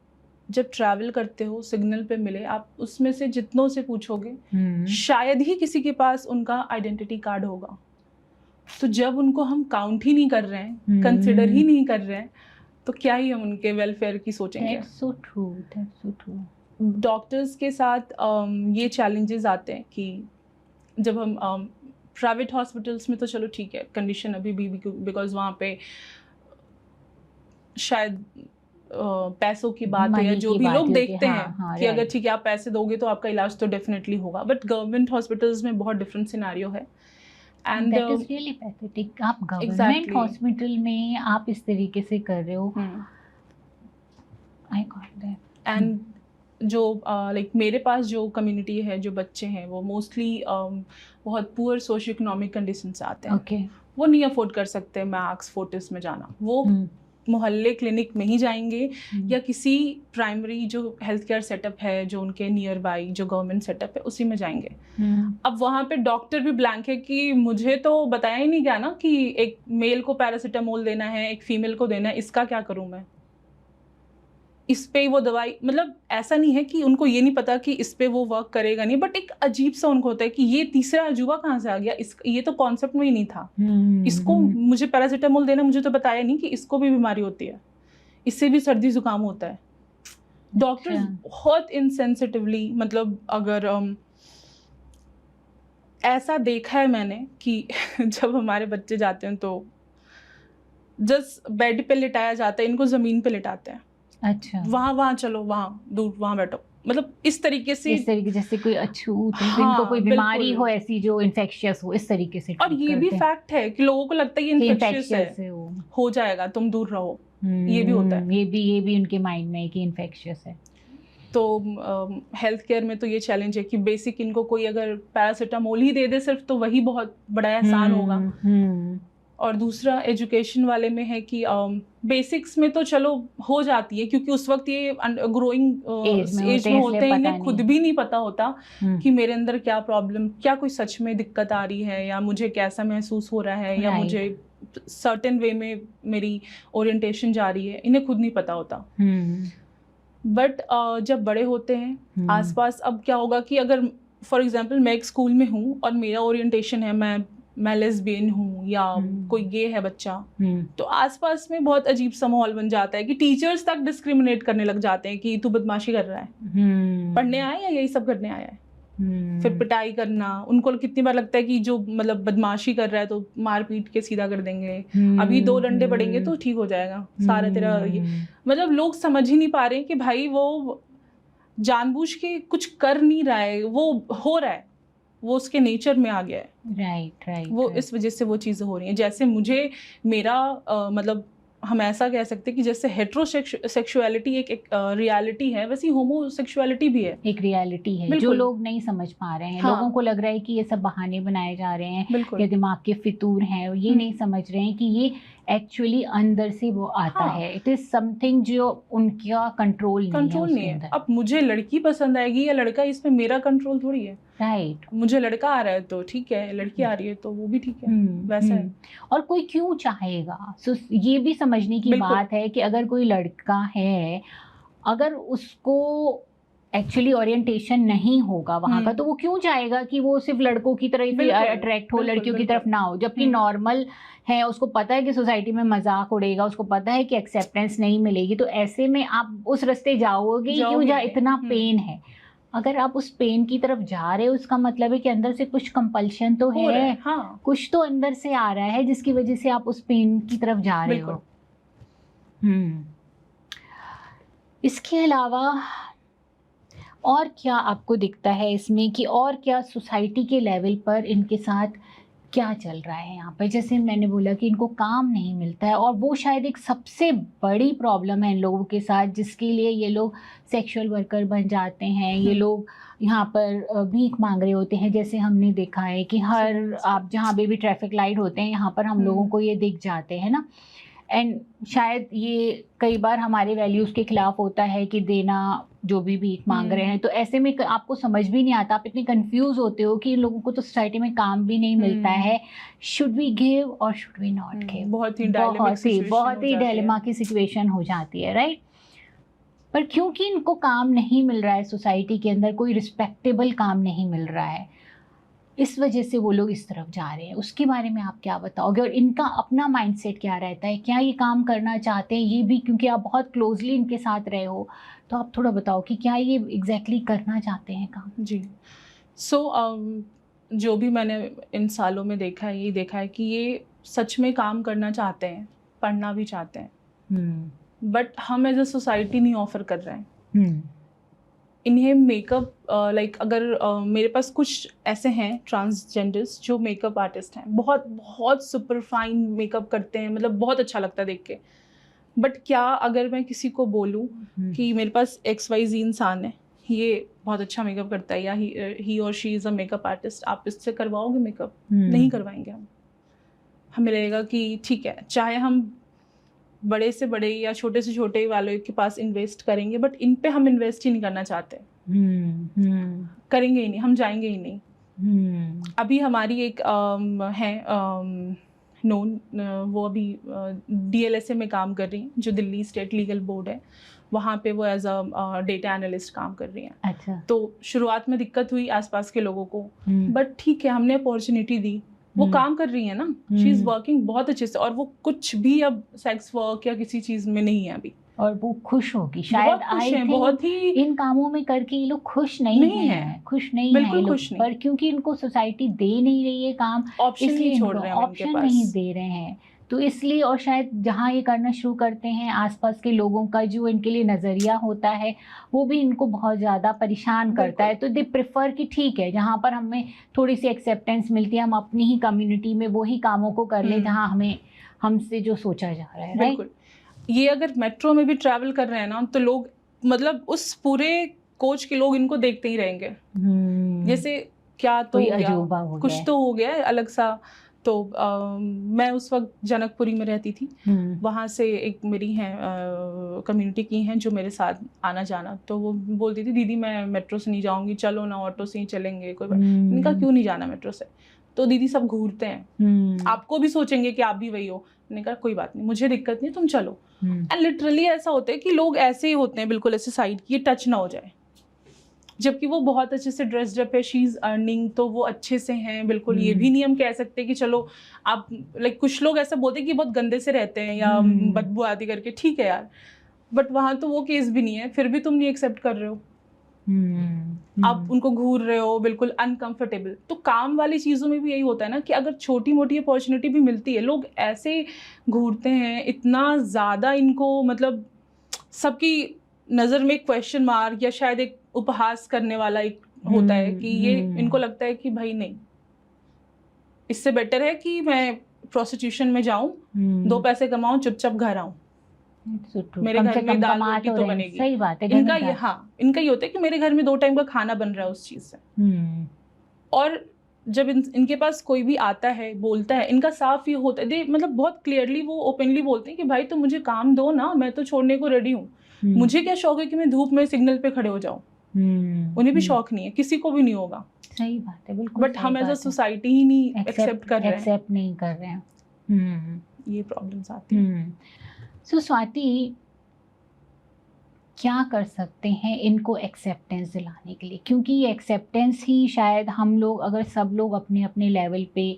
जब ट्रैवल करते हो, सिग्नल पे मिले, आप उसमें से जितनों से पूछोगे शायद ही किसी के पास उनका आइडेंटिटी कार्ड होगा। तो जब उनको हम काउंट ही नहीं कर रहे हैं, कंसिडर ही नहीं कर रहे हैं, तो क्या ही हम उनके वेलफेयर की सोचेंगे। That's so true, that's so true. Doctors के साथ ये चैलेंजेस आते हैं कि जब हम प्राइवेट हॉस्पिटल्स में तो चलो ठीक है, कंडीशन अभी भी बिकॉज वहाँ पे शायद पैसों की बात है, या जो भी लोग देखते हैं कि अगर ठीक है आप पैसे दोगे तो आपका इलाज तो डेफिनेटली होगा, बट गवर्नमेंट हॉस्पिटल्स में बहुत डिफरेंट सिनेरियो है। And that is really pathetic. आप गवर्नमेंट हॉस्पिटल में आप इस तरीके से कर रहे हो, आई गॉट दैट। एंड जो लाइक मेरे पास जो कम्युनिटी है, जो बच्चे हैं, वो मोस्टली बहुत पुअर सोशियो इकोनॉमिक कंडीशन से आते हैं। वो नहीं अफोर्ड कर सकते मैक्स फोर्टिस में जाना, वो मोहल्ले क्लिनिक में ही जाएंगे, या किसी प्राइमरी जो हेल्थ केयर सेटअप है जो उनके नियर बाई जो गवर्नमेंट सेटअप है उसी में जाएंगे। अब वहाँ पे डॉक्टर भी ब्लैंक है कि मुझे तो बताया ही नहीं गया ना कि एक मेल को पैरासीटामोल देना है, एक फीमेल को देना है, इसका क्या करूँ मैं, इस पे वो दवाई, मतलब ऐसा नहीं है कि उनको ये नहीं पता कि इस पे वो वर्क करेगा नहीं, बट एक अजीब सा उनको होता है कि ये तीसरा अजूबा कहाँ से आ गया, ये तो कॉन्सेप्ट में ही नहीं था। इसको मुझे पैरासीटामोल देना, मुझे तो बताया नहीं कि इसको भी बीमारी होती है, इससे भी सर्दी जुकाम होता है। डॉक्टर्स बहुत इनसेंसिटिवली, मतलब अगर ऐसा देखा है मैंने कि जब हमारे बच्चे जाते हैं तो जस्ट बेड पे लिटाया जाता है, इनको जमीन पे लिटाते हैं। अच्छा, वहाँ चलो, वहाँ दूर, वहाँ बैठो, मतलब इस तरीके से, जैसे कोई अछूत है, इनको कोई बीमारी हो ऐसी जो इन्फेक्शियस हो, इस तरीके से। और ये भी फैक्ट है कि लोगों को लगता है ये इन्फेक्शियस है, हो जाएगा, तुम दूर रहो, ये भी होता है। ये भी उनके माइंड में है कि इन्फेक्शियस है। तो हेल्थ केयर में तो ये चैलेंज है कि बेसिक इनको कोई अगर पैरासीटामोल ही दे दे सिर्फ, तो वही बहुत बड़ा एहसान होगा। और दूसरा एजुकेशन वाले में है कि बेसिक्स में तो चलो हो जाती है, क्योंकि उस वक्त ये ग्रोइंग एज में होते हैं, इन्हें खुद भी नहीं पता होता कि मेरे अंदर क्या प्रॉब्लम, क्या कोई सच में दिक्कत आ रही है, या मुझे कैसा महसूस हो रहा है, या मुझे सर्टेन वे में मेरी ओरिएंटेशन जा रही है, इन्हें खुद नहीं पता होता। बट जब बड़े होते हैं आसपास, अब क्या होगा कि अगर फॉर एग्जांपल मैं एक स्कूल में हूँ और मेरा ओरिएंटेशन है, मैं लेस्बियन हूँ, या कोई गे है बच्चा, तो आसपास में बहुत अजीब सा माहौल बन जाता है कि टीचर्स तक डिस्क्रिमिनेट करने लग जाते हैं कि तू बदमाशी कर रहा है, पढ़ने आया या यही सब करने आया है। फिर पिटाई करना, उनको कितनी बार लगता है कि जो मतलब बदमाशी कर रहा है तो मार पीट के सीधा कर देंगे, अभी 2 डंडे पड़ेंगे तो ठीक हो जाएगा सारा तेरा ये। मतलब लोग समझ ही नहीं पा रहे कि भाई वो जानबूझ के कुछ कर नहीं रहा है, वो हो रहा है, वो उसके नेचर में आ गया है। राइट। वो इस वजह से वो चीज़ें हो रही हैं। जैसे मुझे मेरा मतलब हम ऐसा कह सकते हैं कि जैसे हेट्रोसेक्सुअलिटी एक रियलिटी है, वैसे होमोसेक्सुअलिटी भी है, एक रियलिटी है जो लोग नहीं समझ पा रहे हैं। लोगों को लग रहा है कि ये सब बहाने बनाए जा रहे हैं, ये दिमाग के फितूर हैं, ये नहीं समझ रहे हैं कि ये एक्चुअली अंदर से वो आता है। इट इज समथिंग जो उनका कंट्रोल नहीं है। अब मुझे लड़की पसंद आएगी या लड़का, इसमें मेरा कंट्रोल थोड़ी है। राइट। मुझे लड़का आ रहा है तो ठीक है, लड़की आ रही है तो वो भी ठीक है, वैसा है। और कोई क्यों चाहेगा? ये भी समझने की बात है कि अगर कोई लड़का है, अगर उसको एक्चुअली ओरिएंटेशन नहीं होगा वहाँ का, तो वो क्यों चाहेगा कि वो सिर्फ लड़कों की तरह ही अट्रैक्ट हो, लड़कियों की तरफ ना हो, जबकि नॉर्मल है, उसको पता है कि सोसाइटी में मजाक उड़ेगा, उसको पता है कि एक्सेप्टेंस नहीं मिलेगी, तो ऐसे में आप उस रास्ते जाओगे क्यों जहाँ इतना पेन है? अगर आप उस पेन की तरफ जा रहे हो, उसका मतलब है कि अंदर से कुछ कंपल्शन तो है, कुछ तो अंदर से आ रहा है जिसकी वजह से आप उस पेन की तरफ जा रहे हो। इसके अलावा और क्या आपको दिखता है इसमें कि और क्या सोसाइटी के लेवल पर इनके साथ क्या चल रहा है यहाँ पर? जैसे मैंने बोला कि इनको काम नहीं मिलता है, और वो शायद एक सबसे बड़ी प्रॉब्लम है इन लोगों के साथ, जिसके लिए ये लोग सेक्सुअल वर्कर बन जाते हैं। ये लोग यहाँ पर भीख मांग रहे होते हैं। जैसे हमने देखा है कि हर आप जहाँ भी ट्रैफिक लाइट होते हैं, यहाँ पर हम लोगों को ये दिख जाते हैं ना। एंड शायद ये कई बार हमारे वैल्यूज़ के खिलाफ होता है कि देना जो भी भीख मांग रहे हैं, तो ऐसे में आपको समझ भी नहीं आता, आप इतने कंफ्यूज होते हो कि इन लोगों को तो सोसाइटी में काम भी नहीं मिलता है, शुड वी गिव और शुड वी नॉट गिव? बहुत ही डायलेमा की सिचुएशन हो जाती है, राइट? पर क्योंकि इनको काम नहीं मिल रहा है, सोसाइटी के अंदर कोई रिस्पेक्टेबल काम नहीं मिल रहा है, इस वजह से वो लोग इस तरफ जा रहे हैं। उसके बारे में आप क्या बताओगे, और इनका अपना माइंडसेट क्या रहता है? क्या ये काम करना चाहते हैं? ये भी क्योंकि आप बहुत क्लोजली इनके साथ रहे हो, तो आप थोड़ा बताओ कि क्या ये एग्जैक्टली करना चाहते हैं काम? जी, जो भी मैंने इन सालों में देखा है, ये देखा है कि ये सच में काम करना चाहते हैं, पढ़ना भी चाहते हैं, बट हम एज अ सोसाइटी नहीं ऑफर कर रहे हैं इन्हें मेकअप। लाइक अगर मेरे पास कुछ ऐसे हैं ट्रांसजेंडर्स जो मेकअप आर्टिस्ट हैं, बहुत बहुत सुपर फाइन मेकअप करते हैं, मतलब बहुत अच्छा लगता है देख के। बट क्या अगर मैं किसी को बोलूँ कि मेरे पास XYZ इंसान है, ये बहुत अच्छा मेकअप करता है, या ही और she is a makeup artist, आप इससे करवाओगे मेकअप? नहीं करवाएंगे हम। हमें लगेगा कि ठीक है, चाहे हम बड़े से बड़े या छोटे से छोटे वालों के पास इन्वेस्ट करेंगे, बट इन पे हम इन्वेस्ट ही नहीं करना चाहते। करेंगे ही नहीं, हम जाएंगे ही नहीं। अभी हमारी एक है नोन, वो अभी DLSA में काम कर रही हैं, जो दिल्ली स्टेट लीगल बोर्ड है, वहाँ पे वो एज अ डेटा एनालिस्ट काम कर रही हैं। अच्छा। तो शुरुआत में दिक्कत हुई आसपास के लोगों को, बट ठीक है, हमने अपॉर्चुनिटी दी, वो काम कर रही है ना, शी इज वर्किंग बहुत अच्छे से, और वो कुछ भी अब सेक्स वर्क या किसी चीज में नहीं है अभी, और वो खुश होगी शायद। बहुत ही इन कामों में करके ये लोग खुश नहीं है, खुश नहीं है ये लोग, पर क्योंकि इनको सोसाइटी दे नहीं रही है काम, ऑप्शन नहीं दे रहे हैं, तो इसलिए। और शायद जहाँ ये करना शुरू करते हैं, आसपास के लोगों का जो इनके लिए नज़रिया होता है वो भी इनको बहुत ज़्यादा परेशान करता है, तो दे प्रेफर कि ठीक है, जहाँ पर हमें थोड़ी सी एक्सेप्टेंस मिलती है, हम अपनी ही कम्युनिटी में वही कामों को कर लें जहाँ हमसे जो सोचा जा रहा है। राइट। ये अगर मेट्रो में भी ट्रैवल कर रहे हैं ना, तो लोग मतलब उस पूरे कोच के लोग इनको देखते ही रहेंगे, जैसे क्या तो कुछ तो हो गया अलग सा। तो मैं उस वक्त जनकपुरी में रहती थी, वहाँ से एक मेरी हैं कम्युनिटी की हैं जो मेरे साथ आना जाना, तो वो बोलती थी दीदी मैं मेट्रो से नहीं जाऊँगी, चलो ना ऑटो से ही चलेंगे, कोई बात। इनका क्यों नहीं जाना मेट्रो से? तो दीदी सब घूरते हैं, आपको भी सोचेंगे कि आप भी वही हो। मैंने कहा कोई बात नहीं, मुझे दिक्कत नहीं, तुम चलो। एंड लिटरली ऐसा होता है कि लोग ऐसे ही होते हैं, बिल्कुल ऐसे साइड की, टच ना हो जाए, जबकि वो बहुत अच्छे से ड्रेस्ड अप है, शी इज अर्निंग, तो वो अच्छे से हैं बिल्कुल। ये भी नहीं हम कह सकते कि चलो आप लाइक, कुछ लोग ऐसा बोलते हैं कि बहुत गंदे से रहते हैं या बदबू आदि करके, ठीक है यार, बट वहाँ तो वो केस भी नहीं है, फिर भी तुम नहीं एक्सेप्ट कर रहे हो, आप उनको घूर रहे हो, बिल्कुल अनकंफर्टेबल। तो काम वाली चीज़ों में भी यही होता है ना कि अगर छोटी मोटी अपॉर्चुनिटी भी मिलती है, लोग ऐसे घूरते हैं, इतना ज़्यादा इनको मतलब सबकी नज़र में एक क्वेश्चन मार्क या शायद एक उपहास करने वाला एक होता है कि ये इनको लगता है कि भाई नहीं, इससे बेटर है कि मैं प्रोस्टिट्यूशन में जाऊं, 2 पैसे कमाऊं, चुपचाप घर आऊं, मेरे घर में दाल रोटी तो बनेगी। सही बात है। इनका ये इनका ये होता है कि मेरे घर में 2 टाइम का खाना बन रहा है उस चीज से। और जब इनके पास कोई भी आता है बोलता है, इनका साफ ये होता है, मतलब बहुत क्लियरली वो ओपनली बोलते हैं कि भाई तुम मुझे काम दो ना, मैं तो छोड़ने को रेडी हूँ। मुझे क्या शौक है कि मैं धूप में सिग्नल पे खड़े हो जाऊं। उन्हें भी शौक नहीं है, किसी को भी नहीं होगा। सही बात है, बिल्कुल। बट हम एज अ सोसाइटी ही नहीं एक्सेप्ट कर रहे हैं। ये प्रॉब्लम्स आती हैं। सो स्वाति, क्या कर सकते हैं इनको एक्सेप्टेंस दिलाने के लिए? क्योंकि ये एक्सेप्टेंस ही शायद हम लोग, अगर सब लोग अपने अपने लेवल पे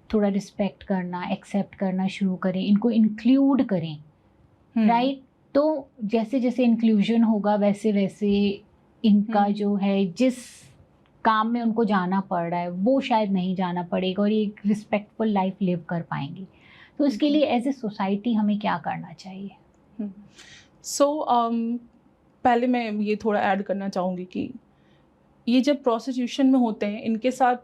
थोड़ा रिस्पेक्ट करना, एक्सेप्ट करना शुरू करें, इनको इंक्लूड करें, राइट? तो जैसे जैसे इंक्लूजन होगा वैसे वैसे इनका जो है, जिस काम में उनको जाना पड़ रहा है वो शायद नहीं जाना पड़ेगा और एक रिस्पेक्टफुल लाइफ लिव कर पाएंगे। तो इसके लिए एज ए सोसाइटी हमें क्या करना चाहिए? पहले मैं ये थोड़ा ऐड करना चाहूँगी कि ये जब प्रोस्टिट्यूशन में होते हैं इनके साथ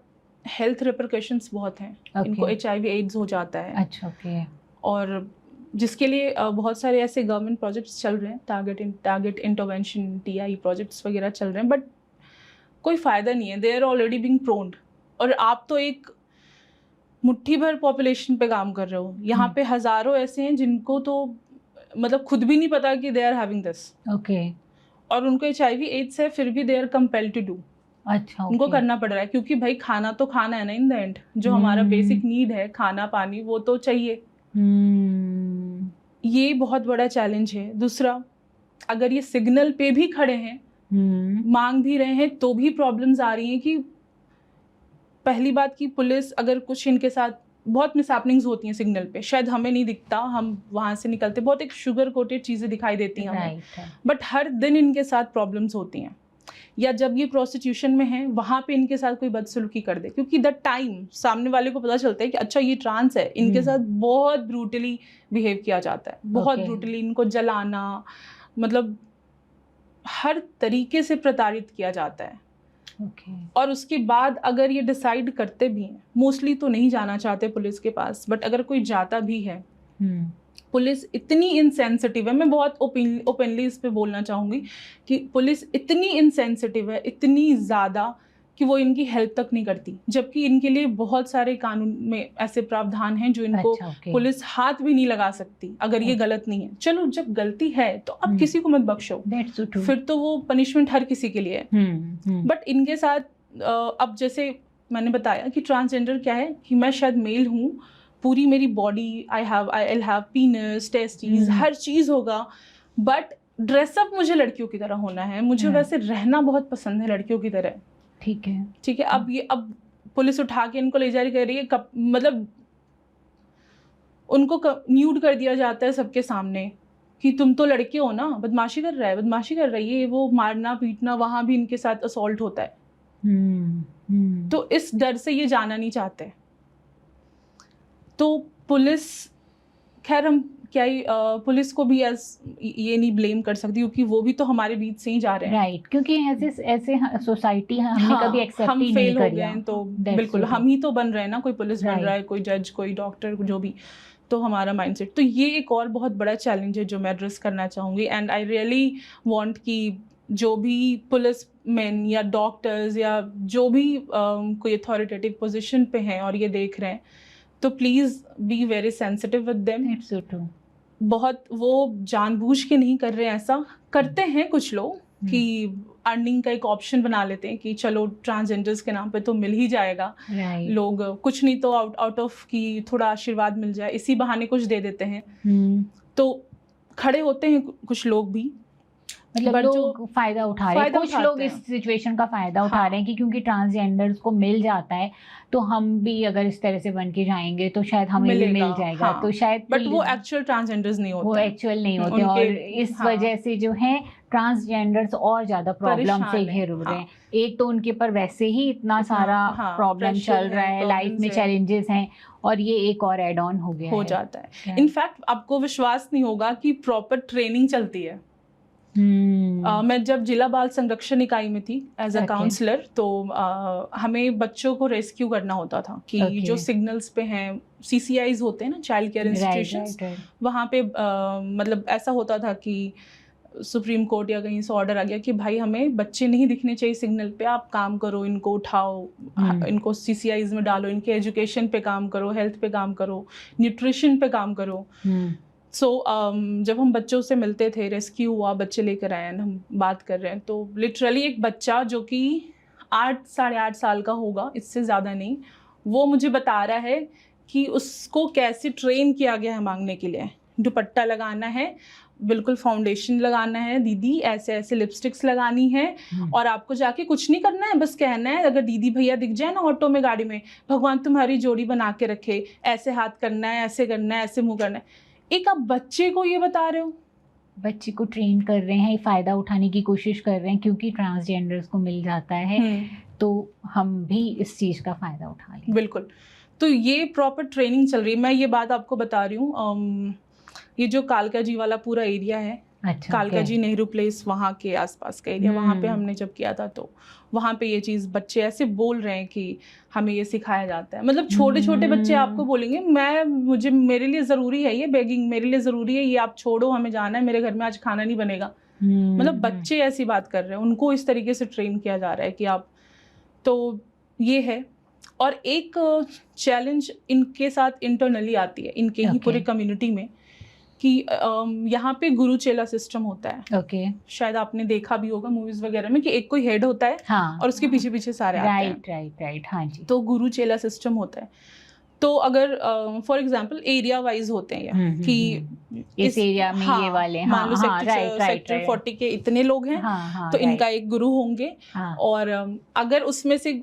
हेल्थ रिपरकशंस बहुत हैं। इनको HIV एड्स हो जाता है। अच्छा, ओके। और जिसके लिए बहुत सारे ऐसे गवर्नमेंट प्रोजेक्ट्स चल रहे हैं, टारगेट इंटरवेंशन TI प्रोजेक्ट्स वगैरह चल रहे हैं, बट कोई फ़ायदा नहीं है। They are already being pruned. और आप तो एक मुट्ठी भर पॉपुलेशन पे काम कर रहे हो, यहाँ पे हज़ारों ऐसे हैं जिनको तो मतलब खुद भी नहीं पता कि they are having this. Okay. और उनको HIV एड्स है, फिर भी they are compelled to do. अच्छा, उनको करना पड़ रहा है, क्योंकि भाई खाना तो खाना है ना, इन द एंड जो हमारा बेसिक नीड है, खाना पानी, वो तो चाहिए। ये बहुत बड़ा चैलेंज है। दूसरा, अगर ये सिग्नल पे भी खड़े हैं, मांग भी रहे हैं, तो भी प्रॉब्लम्स आ रही हैं कि पहली बात की पुलिस, अगर कुछ इनके साथ बहुत मिसहैपनिंग्स होती हैं सिग्नल पे, शायद हमें नहीं दिखता, हम वहाँ से निकलते बहुत एक शुगर कोटेड चीज़ें दिखाई देती हैं हमें, बट हर दिन इनके साथ प्रॉब्लम्स होती हैं। या जब ये प्रोस्टिट्यूशन में है, वहाँ पे इनके साथ कोई बदसलूकी कर दे, क्योंकि द टाइम सामने वाले को पता चलता है कि अच्छा ये ट्रांस है, इनके साथ बहुत ब्रूटली बिहेव किया जाता है, बहुत ब्रूटली इनको जलाना, मतलब हर तरीके से प्रताड़ित किया जाता है। और उसके बाद अगर ये डिसाइड करते भी हैं, मोस्टली तो नहीं जाना चाहते पुलिस के पास, बट अगर कोई जाता भी है, पुलिस इतनी इनसेंसिटिव है, मैं बहुत ओपनली इस पे बोलना चाहूँगी कि पुलिस इतनी इनसेंसिटिव है, इतनी ज़्यादा, कि वो इनकी हेल्प तक नहीं करती, जबकि इनके लिए बहुत सारे कानून में ऐसे प्रावधान हैं जो इनको पुलिस हाथ भी नहीं लगा सकती अगर ये गलत नहीं है। चलो, जब गलती है तो अब किसी को मत बख्शो, फिर तो वो पनिशमेंट हर किसी के लिए है। बट इनके साथ अब जैसे मैंने बताया कि ट्रांसजेंडर क्या है, कि मैं शायद मेल हूँ, पूरी मेरी body, I will have penis, testis, हर चीज़ होगा, बट ड्रेसअप मुझे लड़कियों की तरह होना है, मुझे वैसे रहना बहुत पसंद है लड़कियों की तरह। ठीक है। अब पुलिस उठा के इनको ले जा रही, कह रही है मतलब उनको न्यूड कर दिया जाता है सबके सामने कि तुम तो लड़के हो ना, बदमाशी कर रही है, वो मारना पीटना, वहाँ भी इनके साथ असॉल्ट होता है। तो इस डर से ये जाना नहीं चाहते। तो पुलिस, खैर हम क्या ही पुलिस को भी ये नहीं ब्लेम कर सकती, क्योंकि वो भी तो हमारे बीच से ही जा रहे हैं, राइट? क्योंकि ऐसे सोसाइटी हमने कभी एक्सेप्ट ही नहीं फेल हो गए हैं, तो बिल्कुल हम ही तो बन रहे हैं ना, कोई पुलिस बन रहा है, कोई जज, कोई डॉक्टर, जो भी, तो हमारा माइंडसेट। तो ये एक और बहुत बड़ा चैलेंज है जो मैं एड्रेस करना चाहूँगी। एंड आई रियली वांट कि जो भी पुलिस मैन या डॉक्टर्स या जो भी कोई अथॉरिटेटिव पोजीशन पे हैं और ये देख रहे हैं, तो please be very sensitive with them. It's so true. बहुत वो जानबूझ के नहीं कर रहे हैं, ऐसा करते हैं कुछ लोग कि अर्निंग का एक ऑप्शन बना लेते हैं कि चलो ट्रांसजेंडर्स के नाम पे तो मिल ही जाएगा, लोग कुछ नहीं तो आउट ऑफ कि थोड़ा आशीर्वाद मिल जाए, इसी बहाने कुछ दे देते हैं। तो खड़े होते हैं कुछ लोग भी, मतलब लोग फायदा उठा रहे हैं, कुछ लोग इस सिचुएशन का फायदा उठा रहे हैं कि क्योंकि ट्रांसजेंडर्स को मिल जाता है, तो हम भी अगर इस तरह से बन के जाएंगे तो शायद हमें भी मिल जाएगा। तो शायद, बट वो एक्चुअल ट्रांसजेंडर्स नहीं होते, वो एक्चुअल नहीं होते, और इस वजह से जो है ट्रांसजेंडर्स और ज्यादा प्रॉब्लम से घिर रहे हैं। एक तो उनके पर वैसे ही इतना सारा प्रॉब्लम चल रहा है, लाइफ में चैलेंजेस हैं, और ये एक और एड ऑन हो जाता है। इनफैक्ट आपको विश्वास नहीं होगा कि प्रॉपर ट्रेनिंग चलती है मैं जब जिला बाल संरक्षण इकाई में थी एज अ काउंसलर, तो हमें बच्चों को रेस्क्यू करना होता था कि जो सिग्नल्स पे हैं, CCIs होते हैं ना, चाइल्ड केयर इंस्टीट्यूशंस, वहाँ पे मतलब ऐसा होता था कि सुप्रीम कोर्ट या कहीं से ऑर्डर आ गया कि भाई हमें बच्चे नहीं दिखने चाहिए सिग्नल पे, आप काम करो, इनको उठाओ, इनको CCIs में डालो, इनके एजुकेशन पे काम करो, हेल्थ पे काम करो, न्यूट्रिशन पे काम करो। सो जब हम बच्चों से मिलते थे, रेस्क्यू हुआ, बच्चे लेकर आए हैं, हम बात कर रहे हैं, तो लिटरली एक बच्चा जो कि 8 साढ़े 8 साल का होगा, इससे ज़्यादा नहीं, वो मुझे बता रहा है कि उसको कैसे ट्रेन किया गया है मांगने के लिए। दुपट्टा लगाना है, बिल्कुल फाउंडेशन लगाना है, दीदी ऐसे ऐसे लिपस्टिक्स लगानी है, और आपको जाके कुछ नहीं करना है, बस कहना है, अगर दीदी भैया दिख जाए ना ऑटो में, गाड़ी में, भगवान तुम्हारी जोड़ी बना के रखे, ऐसे हाथ करना है, ऐसे करना है, ऐसे मुँह करना है। एक आप बच्चे को ये बता रहे हो, बच्चे को ट्रेन कर रहे हैं, फ़ायदा उठाने की कोशिश कर रहे हैं, क्योंकि ट्रांसजेंडर्स को मिल जाता है, तो हम भी इस चीज़ का फ़ायदा उठा लें। बिल्कुल, तो ये प्रॉपर ट्रेनिंग चल रही है। मैं ये बात आपको बता रही हूँ, ये जो कालका जी वाला पूरा एरिया है, कालका जी नेहरू प्लेस, वहाँ के आसपास का एरिया, वहाँ पे हमने जब किया था, तो वहाँ पे ये चीज़ बच्चे ऐसे बोल रहे हैं कि हमें ये सिखाया जाता है। मतलब छोटे छोटे बच्चे आपको बोलेंगे, मेरे लिए ज़रूरी है ये बेगिंग, मेरे लिए ज़रूरी है ये, आप छोड़ो, हमें जाना है, मेरे घर में आज खाना नहीं बनेगा। मतलब बच्चे ऐसी बात कर रहे हैं, उनको इस तरीके से ट्रेन किया जा रहा है कि आप, तो ये है। और एक चैलेंज इनके साथ इंटरनली आती है, इनके ही पूरे कम्युनिटी में, कि यहाँ पे गुरु चेला सिस्टम होता है। शायद आपने देखा भी होगा मूवीज वगैरह में कि एक कोई हेड होता है, और उसके पीछे पीछे सारे आते हैं। राइट, हाँ जी। तो गुरु चेला सिस्टम होता है। तो अगर फॉर एग्जांपल एरिया वाइज होते हैं कि इस एरिया में ये वाले, मान लो सेक्टर 40 के इतने लोग हैं, तो इनका एक गुरु होंगे, और अगर उसमें से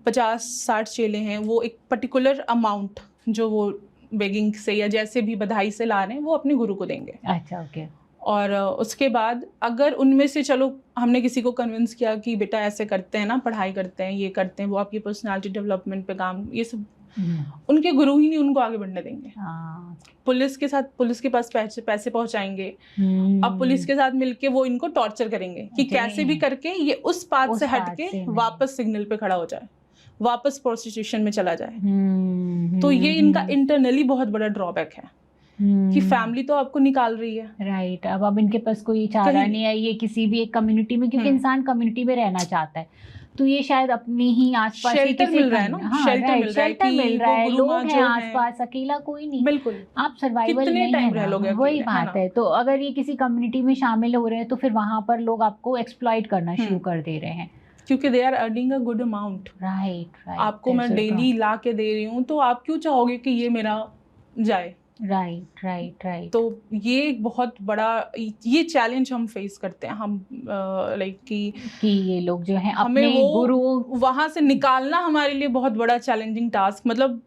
50-60 चेले हैं, वो एक पर्टिकुलर अमाउंट जो वो बेगिंग से या जैसे भी बधाई से ला रहे हैं, वो अपने गुरु को देंगे। अच्छा, ओके। और उसके बाद अगर उनमें से, चलो हमने किसी को कन्विंस किया कि बेटा ऐसे करते हैं ना, पढ़ाई करते हैं, ये करते हैं, वो आपकी पर्सनालिटी डेवलपमेंट पे काम, ये सब, उनके गुरु ही नहीं उनको आगे बढ़ने देंगे। पुलिस के साथ, पुलिस के पास पैसे पहुंचाएंगे, अब पुलिस के साथ मिलके वो इनको टॉर्चर करेंगे कि कैसे भी करके ये उस पाथ से हट के वापस सिग्नल पे खड़ा हो जाए, वापस प्रोस्टिट्यूशन में चला जाए। तो ये इनका इंटरनली बहुत बड़ा ड्रॉबैक है कि फैमिली तो आपको निकाल रही है। राइट, अब इनके पास कोई चारा नहीं है, ये किसी भी एक कम्युनिटी में, क्योंकि इंसान कम्युनिटी में रहना चाहता है, तो ये शायद अपनी ही आसपास शेल्टर मिल रहा है ना, शेल्टर मिल रहा है, लोग हैं आसपास, अकेला कोई नहीं। बिल्कुल, आप सर्वाइवल नहीं है, वही बात है। तो अगर ये किसी कम्युनिटी में शामिल हो रहे हैं, तो फिर वहाँ पर लोग आपको एक्सप्लॉइट करना शुरू कर दे रहे हैं, क्योंकि they are earning a good amount. Right, आपको मैं डेली ला के दे रही हूँ, तो आप क्यों चाहोगे कि ये मेरा जाए? राइट। तो ये एक बहुत बड़ा ये चैलेंज हम फेस करते हैं, हम लाइक कि ये लोग जो हैं अपने गुरुओं वहाँ से निकालना हमारे लिए बहुत बड़ा चैलेंजिंग टास्क, मतलब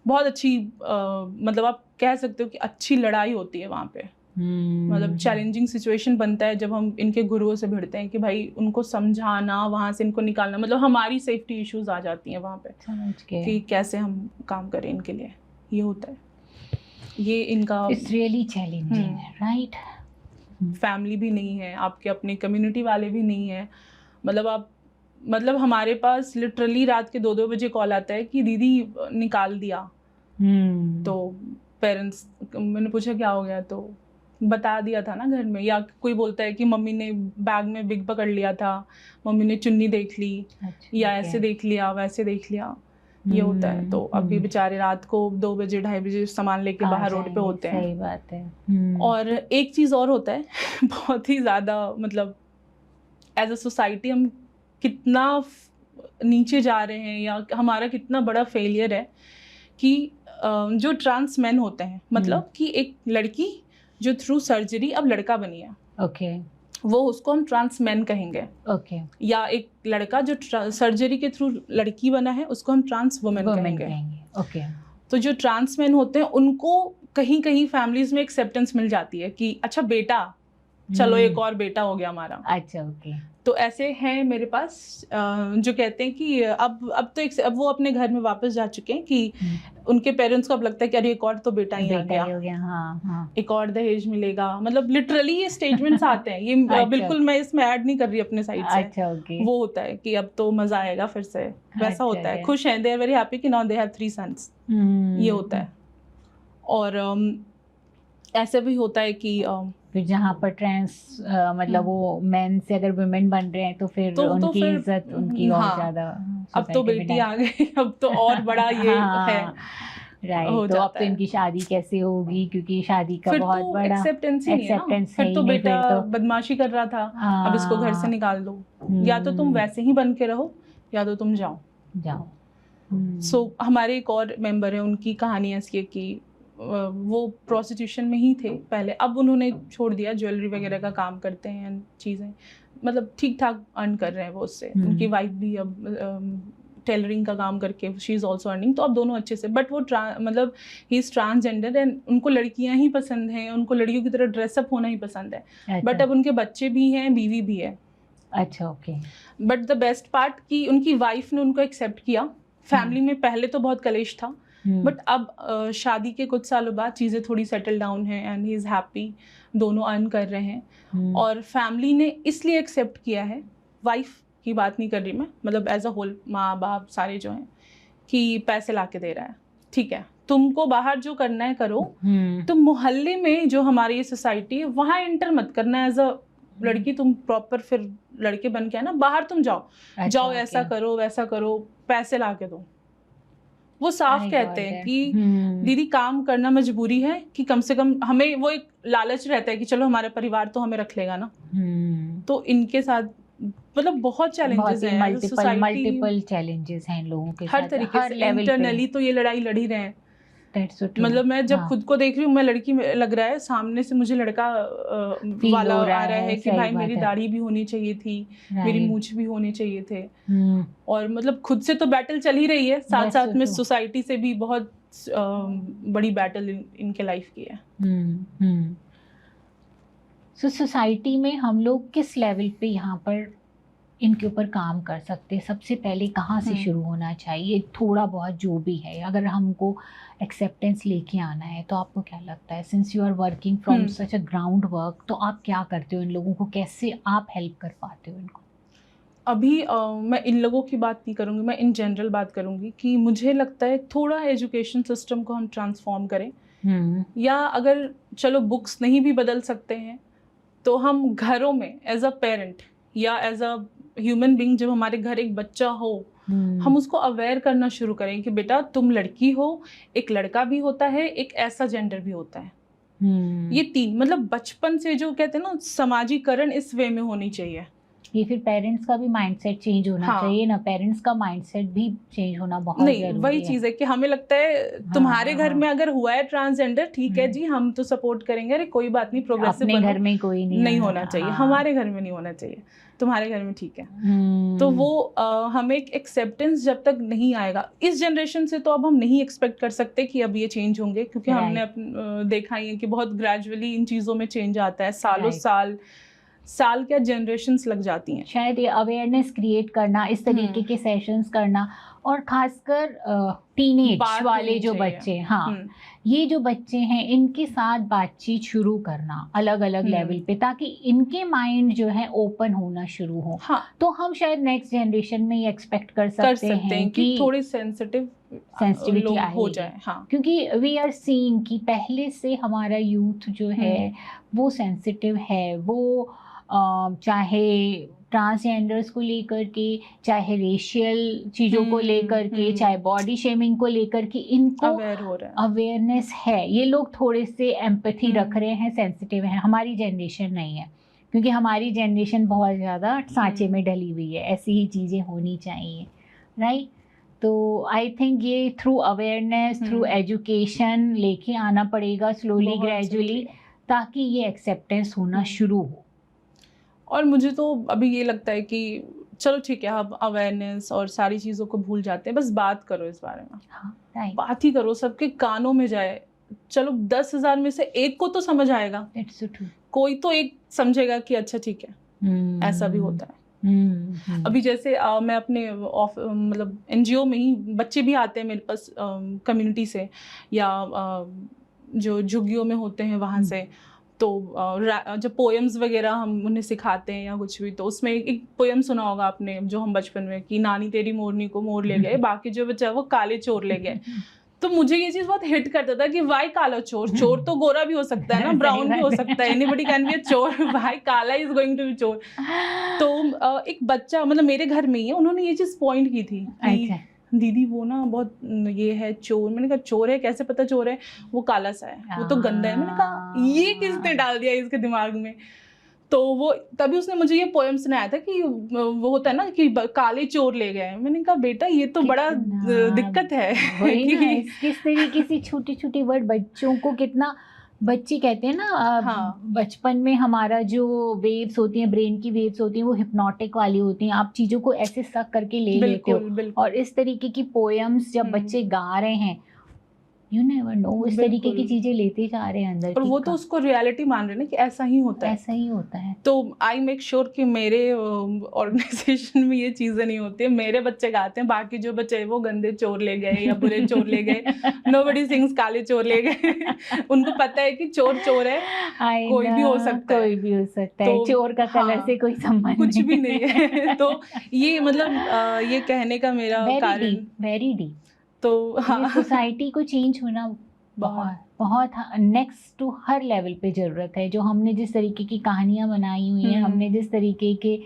बहुत अच्छी मतलब आप कह सकते हो कि अच्छी लड़ाई होती है वहाँ पे। मतलब चैलेंजिंग सिचुएशन बनता है जब हम इनके गुरुओं से भिड़ते हैं कि भाई उनको समझाना, वहाँ से इनको निकालना, मतलब हमारी सेफ्टी इश्यूज आ जाती हैं वहाँ पे कि कैसे हम काम करें इनके लिए, ये होता है। ये इनका it's really challenging, right. Family भी नहीं है, आपके अपने कम्युनिटी वाले भी नहीं है, मतलब हमारे पास लिटरली रात के 2-2 बजे कॉल आता है कि दीदी निकाल दिया। तो पेरेंट्स, मैंने पूछा क्या हो गया, तो बता दिया था ना घर में, या कोई बोलता है कि मम्मी ने बैग में बिग पकड़ लिया था, मम्मी ने चुन्नी देख ली, या ऐसे देख लिया, वैसे देख लिया, ये होता है। तो अभी बेचारे रात को 2 बजे 2:30 बजे सामान लेके बाहर रोड पे होते हैं। सही बात है। और एक चीज़ और होता है बहुत ही ज़्यादा, मतलब एज अ सोसाइटी हम कितना नीचे जा रहे हैं, या हमारा कितना बड़ा फेलियर है कि जो ट्रांस मैन होते हैं, मतलब कि एक लड़की जो थ्रू सर्जरी अब लड़का बनी है, वो उसको हम ट्रांस मैन कहेंगे। या एक लड़का जो सर्जरी के थ्रू लड़की बना है, उसको हम ट्रांस वुमेन कहेंगे। तो जो ट्रांस मैन होते हैं उनको कहीं कहीं फैमिलीज में एक्सेप्टेंस मिल जाती है कि अच्छा बेटा, चलो एक और बेटा हो गया हमारा। अच्छा, ओके। तो ऐसे हैं मेरे पास जो कहते हैं कि अब वो अपने घर में वापस जा चुके हैं कि उनके पेरेंट्स को अब लगता है कि अरे एक और तो बेटा ही आ गया, हो गया। हाँ हाँ। एक और दहेज मिलेगा, मतलब लिटरली ये स्टेटमेंट्स आते हैं। ये अच्छा, बिल्कुल मैं इसमें ऐड नहीं कर रही अपने साइड से। अच्छा, ओके। वो होता है कि अब तो मजा आएगा फिर से, वैसा अच्छा, होता है। खुश हैं, दे आर वेरी हैप्पी कि नाउ दे हैव 3 सन्स, ये होता है। और ऐसे भी होता है कि फिर जहाँ पर ट्रांस मतलब वो मेन से अगर वुमेन बन रहे हैं तो फिर उनकी फिर इज्जत उनकी और ज्यादा अब तो बेटी आ गई, अब तो और बड़ा ये है। राइट, तो अब तो इनकी शादी कैसे होगी, क्योंकि शादी का बहुत बड़ा एक्सेप्टेंस ही नहीं है ना। फिर तो बेटा बदमाशी कर रहा था, अब इसको घर से निकाल दो, या तो तुम वैसे ही बन के रहो या तो तुम जाओ। सो हमारे एक और मेंबर है, उनकी कहानी ऐसी है कि वो प्रोस्टिट्यूशन में ही थे पहले, अब उन्होंने छोड़ दिया, ज्वेलरी वगैरह का काम करते हैं, चीज़ें मतलब ठीक ठाक अर्न कर रहे हैं वो उससे। उनकी वाइफ भी अब टेलरिंग का काम करके शी इज़ ऑल्सो अर्निंग, तो अब दोनों अच्छे से। बट वो मतलब ही इज़ ट्रांसजेंडर एंड उनको लड़कियां ही पसंद हैं, उनको लड़कियों की तरह ड्रेसअप होना ही पसंद है। बट अब उनके बच्चे भी हैं, बीवी भी है। अच्छा, okay. But the best part कि उनकी वाइफ ने उनको एक्सेप्ट किया। फैमिली में पहले तो बहुत कलेश था, बट अब शादी के कुछ सालों बाद चीज़ें थोड़ी सेटल डाउन है एंड ही इज़ हैप्पी, दोनों अर्न कर रहे हैं। और फैमिली ने इसलिए एक्सेप्ट किया है, वाइफ की बात नहीं कर रही मैं, मतलब एज अ होल, माँ बाप सारे जो हैं, कि पैसे ला के दे रहा है, ठीक है, तुमको बाहर जो करना है करो, तुम मोहल्ले में जो हमारी ये सोसाइटी है वहाँ एंटर मत करना एज अ लड़की। तुम प्रॉपर फिर लड़के बन के है ना, बाहर तुम जाओ। अच्छा, जाओ, ऐसा करो वैसा करो, पैसे ला के दो। वो साफ कहते हैं कि दीदी काम करना मजबूरी है, कि कम से कम हमें वो एक लालच रहता है कि चलो हमारा परिवार तो हमें रख लेगा ना। तो इनके साथ मतलब बहुत चैलेंजेस हैं, मल्टीपल चैलेंजेस हैं लोगों के हर तरीके से। इंटरनली तो ये लड़ाई लड़ी रहे हैं। मतलब मैं जब खुद को देख रही हूँ, मैं लड़की लग रहा है, सामने से मुझे लड़का वाला आ रहा है कि भाई मेरी दाढ़ी भी होनी चाहिए थी, मेरी मूंछ भी होने चाहिए थे। और मतलब खुद से तो बैटल चल ही रही है, साथ साथ में सोसाइटी से भी बहुत बड़ी बैटल इनके लाइफ की है। सो सोसाइटी में हम लोग किस लेवल पे यहाँ पर इनके ऊपर काम कर सकते हैं? सबसे पहले कहाँ से शुरू होना चाहिए? थोड़ा बहुत जो भी है, अगर हमको एक्सेप्टेंस लेके आना है तो आपको क्या लगता है, since you are working from such a ground work, तो आप क्या करते हो इन लोगों को, कैसे आप हेल्प कर पाते हो इनको? अभी मैं इन लोगों की बात नहीं करूँगी, मैं इन जनरल बात करूँगी कि मुझे लगता है थोड़ा एजुकेशन सिस्टम को हम ट्रांसफॉर्म करें, या अगर चलो बुक्स नहीं भी बदल सकते हैं तो हम घरों में एज अ पेरेंट या एज अ ह्यूमन बीइंग, जब हमारे घर एक बच्चा हो, हम उसको अवेयर करना शुरू करें कि बेटा तुम लड़की हो, एक लड़का भी होता है, एक ऐसा जेंडर भी होता है। ये 3 मतलब बचपन से जो कहते हैं ना, समाजीकरण इस वे में होनी चाहिए। ये फिर पेरेंट्स का भी माइंडसेट चेंज होना चाहिए ना, पेरेंट्स का माइंडसेट भी चेंज होना बहुत जरूरी है। वही चीज़ है कि हमें लगता है तुम्हारे घर में अगर हुआ है ट्रांसजेंडर, ठीक है जी, हम तो सपोर्ट करेंगे, अरे कोई बात नहीं, प्रोग्रेसिव अपने घर में कोई नहीं होना चाहिए, हमारे घर में नहीं होना चाहिए, तुम्हारे घर में ठीक है। तो वो हमें एक एक्सेप्टेंस जब तक नहीं आएगा इस जनरेशन से, तो अब हम नहीं एक्सपेक्ट कर सकते कि अब ये चेंज होंगे, क्योंकि हमने देखा ही है कि बहुत ग्रेजुअली इन चीज़ों में चेंज आता है, सालों साल क्या जनरेशंस लग जाती हैं। शायद ये अवेयरनेस क्रिएट करना, इस तरीके के सेशंस करना, और खासकर टीनेज वाले जो बच्चे, ये जो बच्चे हैं इनके साथ बातचीत शुरू करना अलग अलग लेवल पे, ताकि इनके माइंड जो है ओपन होना शुरू हो। तो हम शायद नेक्स्ट जनरेशन में ये एक्सपेक्ट कर सकते हैं कि थोड़ी सेंसिटिविटी हो जाए। क्योंकि वी आर सीइंग कि पहले से हमारा यूथ जो है वो सेंसिटिव है, वो चाहे ट्रांसजेंडर्स को लेकर के, चाहे रेशियल चीज़ों को लेकर के, चाहे बॉडी शेमिंग को लेकर के, इनको अवेयरनेस है। ये लोग थोड़े से एम्पैथी रख रहे हैं, सेंसिटिव हैं। हमारी जनरेशन नहीं है, क्योंकि हमारी जनरेशन बहुत ज़्यादा सांचे में डली हुई है, ऐसी ही चीज़ें होनी चाहिए, राइट? तो आई थिंक ये थ्रू अवेयरनेस, थ्रू एजुकेशन लेके आना पड़ेगा स्लोली, ग्रेजुअली, ताकि ये एक्सेप्टेंस होना शुरू हो। और मुझे तो अभी ये लगता है कि चलो ठीक है, आप अवेयरनेस और सारी चीज़ों को भूल जाते हैं, बस बात करो इस बारे में। बात ही करो, सबके कानों में जाए। चलो 10,000 में से एक को तो समझ आएगा, कोई तो एक समझेगा कि अच्छा ठीक है, ऐसा भी होता है। अभी जैसे मैं अपने मतलब एनजीओ में ही बच्चे भी आते हैं मेरे पास कम्युनिटी से, या जो झुग्गियों में होते हैं वहाँ से, तो जब पोएम्स वगैरह हम उन्हें सिखाते हैं या कुछ भी, तो उसमें एक पोएम सुना होगा आपने जो हम बचपन में, कि नानी तेरी मोरनी को मोर ले गए, बाकी जो बचा वो काले चोर ले गए। तो मुझे ये चीज बहुत हिट करता था कि वाई काला चोर, चोर तो गोरा भी हो सकता है ना, ब्राउन भी हो सकता है, एनीबॉडी कैन बी अ चोर, वाई काला इज गोइंग टू बी चोर। तो एक बच्चा मतलब मेरे घर में ही है, उन्होंने ये चीज पॉइंट की थी कि दीदी वो ना बहुत ये है चोर। मैंने कहा चोर है, कैसे पता चोर है, वो काला सा है, वो तो गंदा है। मैंने कहा ये किसने डाल दिया इसके दिमाग में। तो वो तभी उसने मुझे ये पोएम सुनाया था कि वो होता है ना कि काले चोर ले गए। मैंने कहा बेटा ये तो बड़ा दिक्कत है कि किस तरीके से छोटी छोटी वर्ड बच्चों को कितना, बच्चे कहते हैं ना हाँ। बचपन में हमारा जो वेव्स होती हैं, ब्रेन की वेव्स होती हैं, वो हिप्नोटिक वाली होती हैं, आप चीज़ों को ऐसे सक करके ले लेते हो। और इस तरीके की पोएम्स जब बच्चे गा रहे हैं, यू नेवर नो, इस तरीके की चीजें लेते जा रहे हैं अंदर, और वो तो उसको रियलिटी मान रहे हैं ना कि ऐसा ही होता है, ऐसा ही होता है। तो आई मेक श्योर कि मेरे ऑर्गेनाइजेशन में ये चीजें नहीं होती है। मेरे बच्चे गाते हैं, बाकी जो बच्चे वो गंदे चोर ले गए या बुरे चोर ले गए, नोबडी सिंग्स काले चोर ले गए। उनको पता है कि चोर चोर है, कोई भी हो सकता है, कोई भी हो सकता है, चोर का कलर से कोई संबंध कुछ भी नहीं है। तो ये मतलब ये कहने का मेरा कारण वेरी डीप। तो हाँ, सोसाइटी को चेंज होना बहुत नेक्स्ट टू हर लेवल पे ज़रूरत है। जो हमने जिस तरीके की कहानियाँ बनाई हुई हैं, हमने जिस तरीके के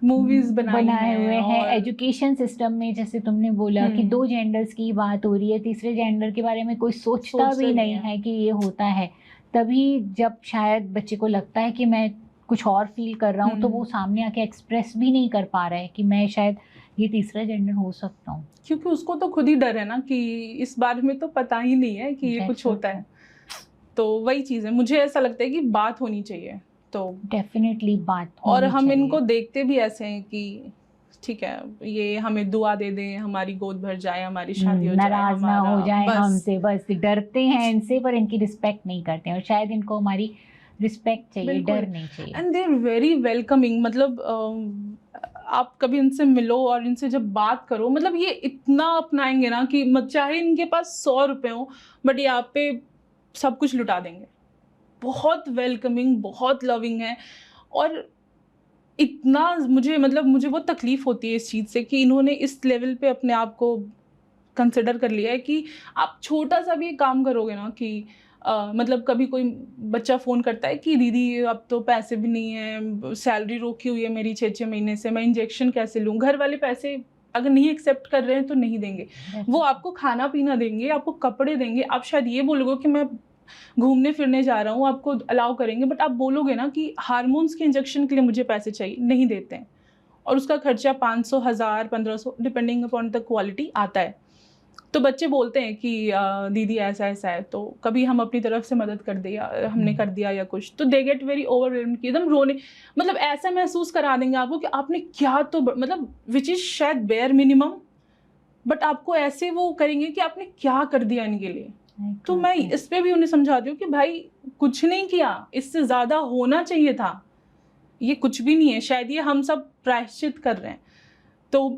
मूवीज बनाए हुए हैं, एजुकेशन सिस्टम में जैसे तुमने बोला कि 2 जेंडर्स की बात हो रही है, तीसरे जेंडर के बारे में कोई सोचता भी नहीं है कि ये होता है। तभी जब शायद बच्चे को लगता है कि मैं कुछ और फील कर रहा हूँ, तो वो सामने आके एक्सप्रेस भी नहीं कर पा रहा है कि मैं शायद ये तीसरा जेंडर हो सकता हूँ, क्योंकि उसको तो खुद ही डर है ना कि इस बारे में तो पता ही नहीं है कि ये कुछ होता है। तो वही चीज़ है, मुझे ऐसा लगता है कि बात होनी चाहिए। तो डेफिनेटली बात होनी और हम चाहिए। इनको देखते भी ऐसे हैं कि ठीक है ये हमें दुआ दे दें, हमारी गोद भर जाए, हमारी शादी हो जाए, नाराज ना हो जाए हमसे, बस डरते हैं इनसे, पर इनकी रिस्पेक्ट नहीं करते हैं। और शायद इनको हमारी रिस्पेक्ट चाहिए, डर नहीं चाहिए। And they are very welcoming. मतलब आप कभी इनसे मिलो और इनसे जब बात करो, मतलब ये इतना अपनाएंगे ना कि चाहे इनके पास 100 रुपए हो, बट ये आप पे सब कुछ लुटा देंगे। बहुत वेलकमिंग, बहुत लविंग है। और इतना मुझे बहुत तकलीफ होती है इस चीज़ से कि इन्होंने इस लेवल पे अपने आप को कंसिडर कर लिया है कि आप छोटा सा भी काम करोगे ना कि मतलब कभी कोई बच्चा फ़ोन करता है कि दीदी अब तो पैसे भी नहीं है, सैलरी रोकी हुई है मेरी 6-6 महीने से, मैं इंजेक्शन कैसे लूँ। घर वाले पैसे अगर नहीं एक्सेप्ट कर रहे हैं तो नहीं देंगे, वो आपको खाना पीना देंगे, आपको कपड़े देंगे। आप शायद ये बोलोगे कि मैं घूमने फिरने जा रहा हूँ, आपको अलाउ करेंगे, बट आप बोलोगे ना कि हार्मोन्स के इंजेक्शन के लिए मुझे पैसे चाहिए, नहीं देते हैं। और उसका खर्चा 500, 1000, 1500 डिपेंडिंग अपॉन द क्वालिटी आता है। तो बच्चे बोलते हैं कि दीदी ऐसा ऐसा है, तो कभी हम अपनी तरफ से मदद कर दिया, हमने कर दिया या कुछ, तो दे गेट वेरी ओवरवेल्म्ड कि एकदम रोने, मतलब ऐसा महसूस करा देंगे आपको कि आपने क्या तो मतलब विच इज़ शायद बेयर मिनिमम, बट आपको ऐसे वो करेंगे कि आपने क्या कर दिया इनके लिए। तो मैं इस पे भी उन्हें समझाती हूँ कि भाई कुछ नहीं किया, इससे ज़्यादा होना चाहिए था, ये कुछ भी नहीं है, शायद ये हम सब प्रायश्चित कर रहे हैं। तो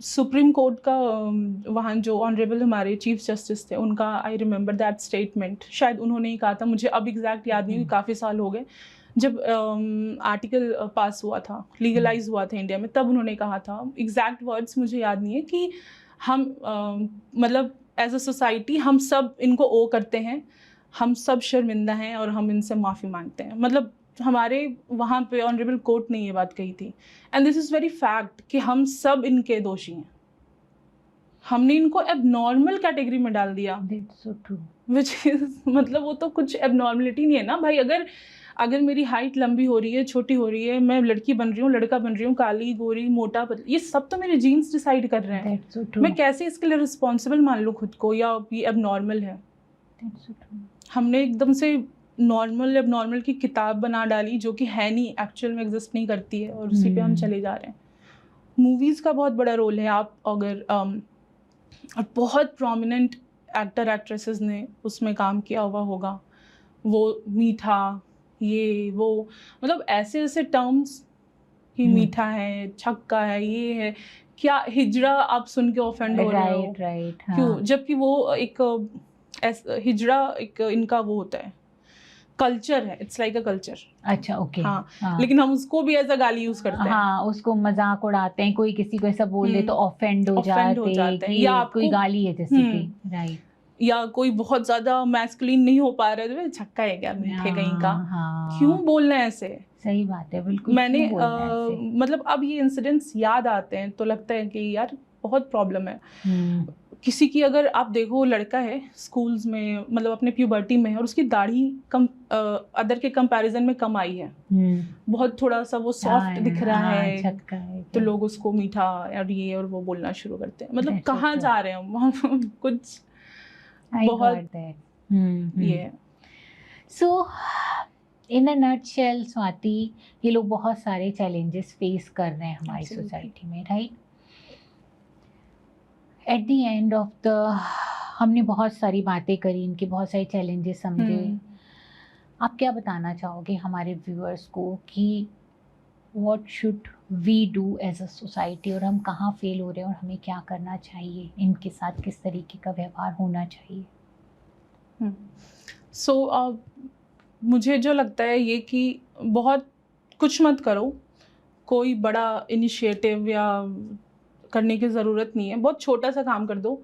सुप्रीम कोर्ट का वहाँ जो ऑनरेबल हमारे चीफ जस्टिस थे, उनका आई रिमेंबर दैट स्टेटमेंट, शायद उन्होंने ही कहा था, मुझे अब एग्जैक्ट याद नहीं, काफ़ी साल हो गए, जब आर्टिकल पास हुआ था, लीगलाइज हुआ था इंडिया में, तब उन्होंने कहा था, एग्जैक्ट वर्ड्स मुझे याद नहीं है, कि हम मतलब एज अ सोसाइटी हम सब इनको ओ करते हैं, हम सब शर्मिंदा हैं और हम इनसे माफ़ी मांगते हैं। मतलब हमारे वहाँ पे ऑनरेबल कोर्ट ने ये बात कही थी, and this is very fact कि हम सब इनके दोषी हैं। हमने इनको एबनॉर्मल कैटेगरी में डाल दिया, so विच इज़ मतलब वो तो कुछ एबनॉर्मलिटी नहीं है ना भाई। अगर मेरी हाइट लंबी हो रही है, छोटी हो रही है, मैं लड़की बन रही हूँ, लड़का बन रही हूँ, काली गोरी मोटा पतली, ये सब तो मेरे जीन्स डिसाइड कर रहे हैं। मैं कैसे इसके लिए रिस्पॉन्सिबल मान लूँ खुद को, या ये एबनॉर्मल है। हमने एकदम से नॉर्मल एबनॉर्मल की किताब बना डाली, जो कि है नहीं, एक्चुअल में एग्जिस्ट नहीं करती है, और उसी पे हम चले जा रहे हैं। मूवीज़ का बहुत बड़ा रोल है। आप अगर और बहुत प्रोमिनेंट एक्टर एक्ट्रेसेस ने उसमें काम किया हुआ होगा, वो मीठा, ये वो, मतलब ऐसे ऐसे टर्म्स कि मीठा है, छक्का है, ये है, क्या हिजड़ा आप सुन के ऑफेंड हो रहे हो? राइट, क्यों? जबकि वो एक हिजड़ा एक इनका वो होता है, कल्चर है, इट्स लाइक अ कल्चर। अच्छा, ओके। हाँ, लेकिन हम उसको भी एज अ गाली यूज करते हैं। हाँ, उसको मजाक उड़ाते हैं, कोई किसी को ऐसा बोल दे तो ऑफेंड हो जाते हैं कि या कोई आपको गाली है जैसे कि। राइट। या कोई बहुत ज्यादा मैस्कुलिन नहीं हो पा रहा है तो छक्का है क्या, मीठे कहीं का। हाँ, क्यों बोलना है ऐसे? सही बात है, बिल्कुल। मैंने क्यों बोलना है ऐसे? मतलब अब ये इंसिडेंट्स याद आते हैं तो लगता है कि यार बहुत प्रॉब्लम है। किसी की अगर आप देखो, लड़का है स्कूल्स में, मतलब अपने प्यूबर्टी में है, और उसकी दाढ़ी कम अदर के कंपैरिजन में कम आई है, बहुत थोड़ा सा वो सॉफ्ट दिख रहा है, छक्का है तो लोग उसको मीठा और ये और वो बोलना शुरू करते हैं। मतलब कहाँ जा रहे हैं हम? कुछ बहुत ये है। सो इन अ नटशेल स्वाति, ये लोग बहुत सारे चैलेंजेस फेस कर रहे हैं हमारी सोसाइटी में, right? At the end of the, हमने बहुत सारी बातें करी, इनके बहुत सारे चैलेंजेस समझे। आप क्या बताना चाहोगे हमारे व्यूअर्स को कि what should we do as a society, और हम कहाँ फेल हो रहे हैं और हमें क्या करना चाहिए, इनके साथ किस तरीके का व्यवहार होना चाहिए? मुझे जो लगता है ये कि बहुत कुछ मत करो, कोई बड़ा इनिशिएटिव या करने की ज़रूरत नहीं है। बहुत छोटा सा काम कर दो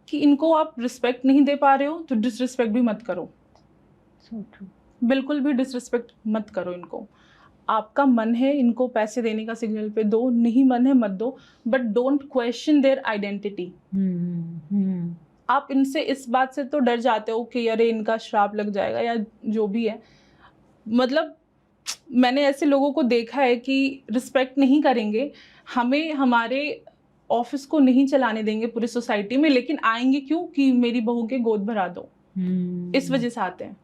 कि इनको आप रिस्पेक्ट नहीं दे पा रहे हो तो डिसरिस्पेक्ट भी मत करो। So true. बिल्कुल भी डिसरिस्पेक्ट मत करो इनको। आपका मन है इनको पैसे देने का, सिग्नल पे दो, नहीं मन है मत दो, but don't question their identity. आप इनसे इस बात से तो डर जाते हो कि अरे इनका श्राप लग जाएगा या जो भी है। मतलब मैंने ऐसे लोगों को देखा है कि रिस्पेक्ट नहीं करेंगे, हमें हमारे ऑफिस को नहीं चलाने देंगे पूरी सोसाइटी में, लेकिन आएंगे क्यों कि मेरी बहू के गोद भरा दो, इस वजह से आते हैं।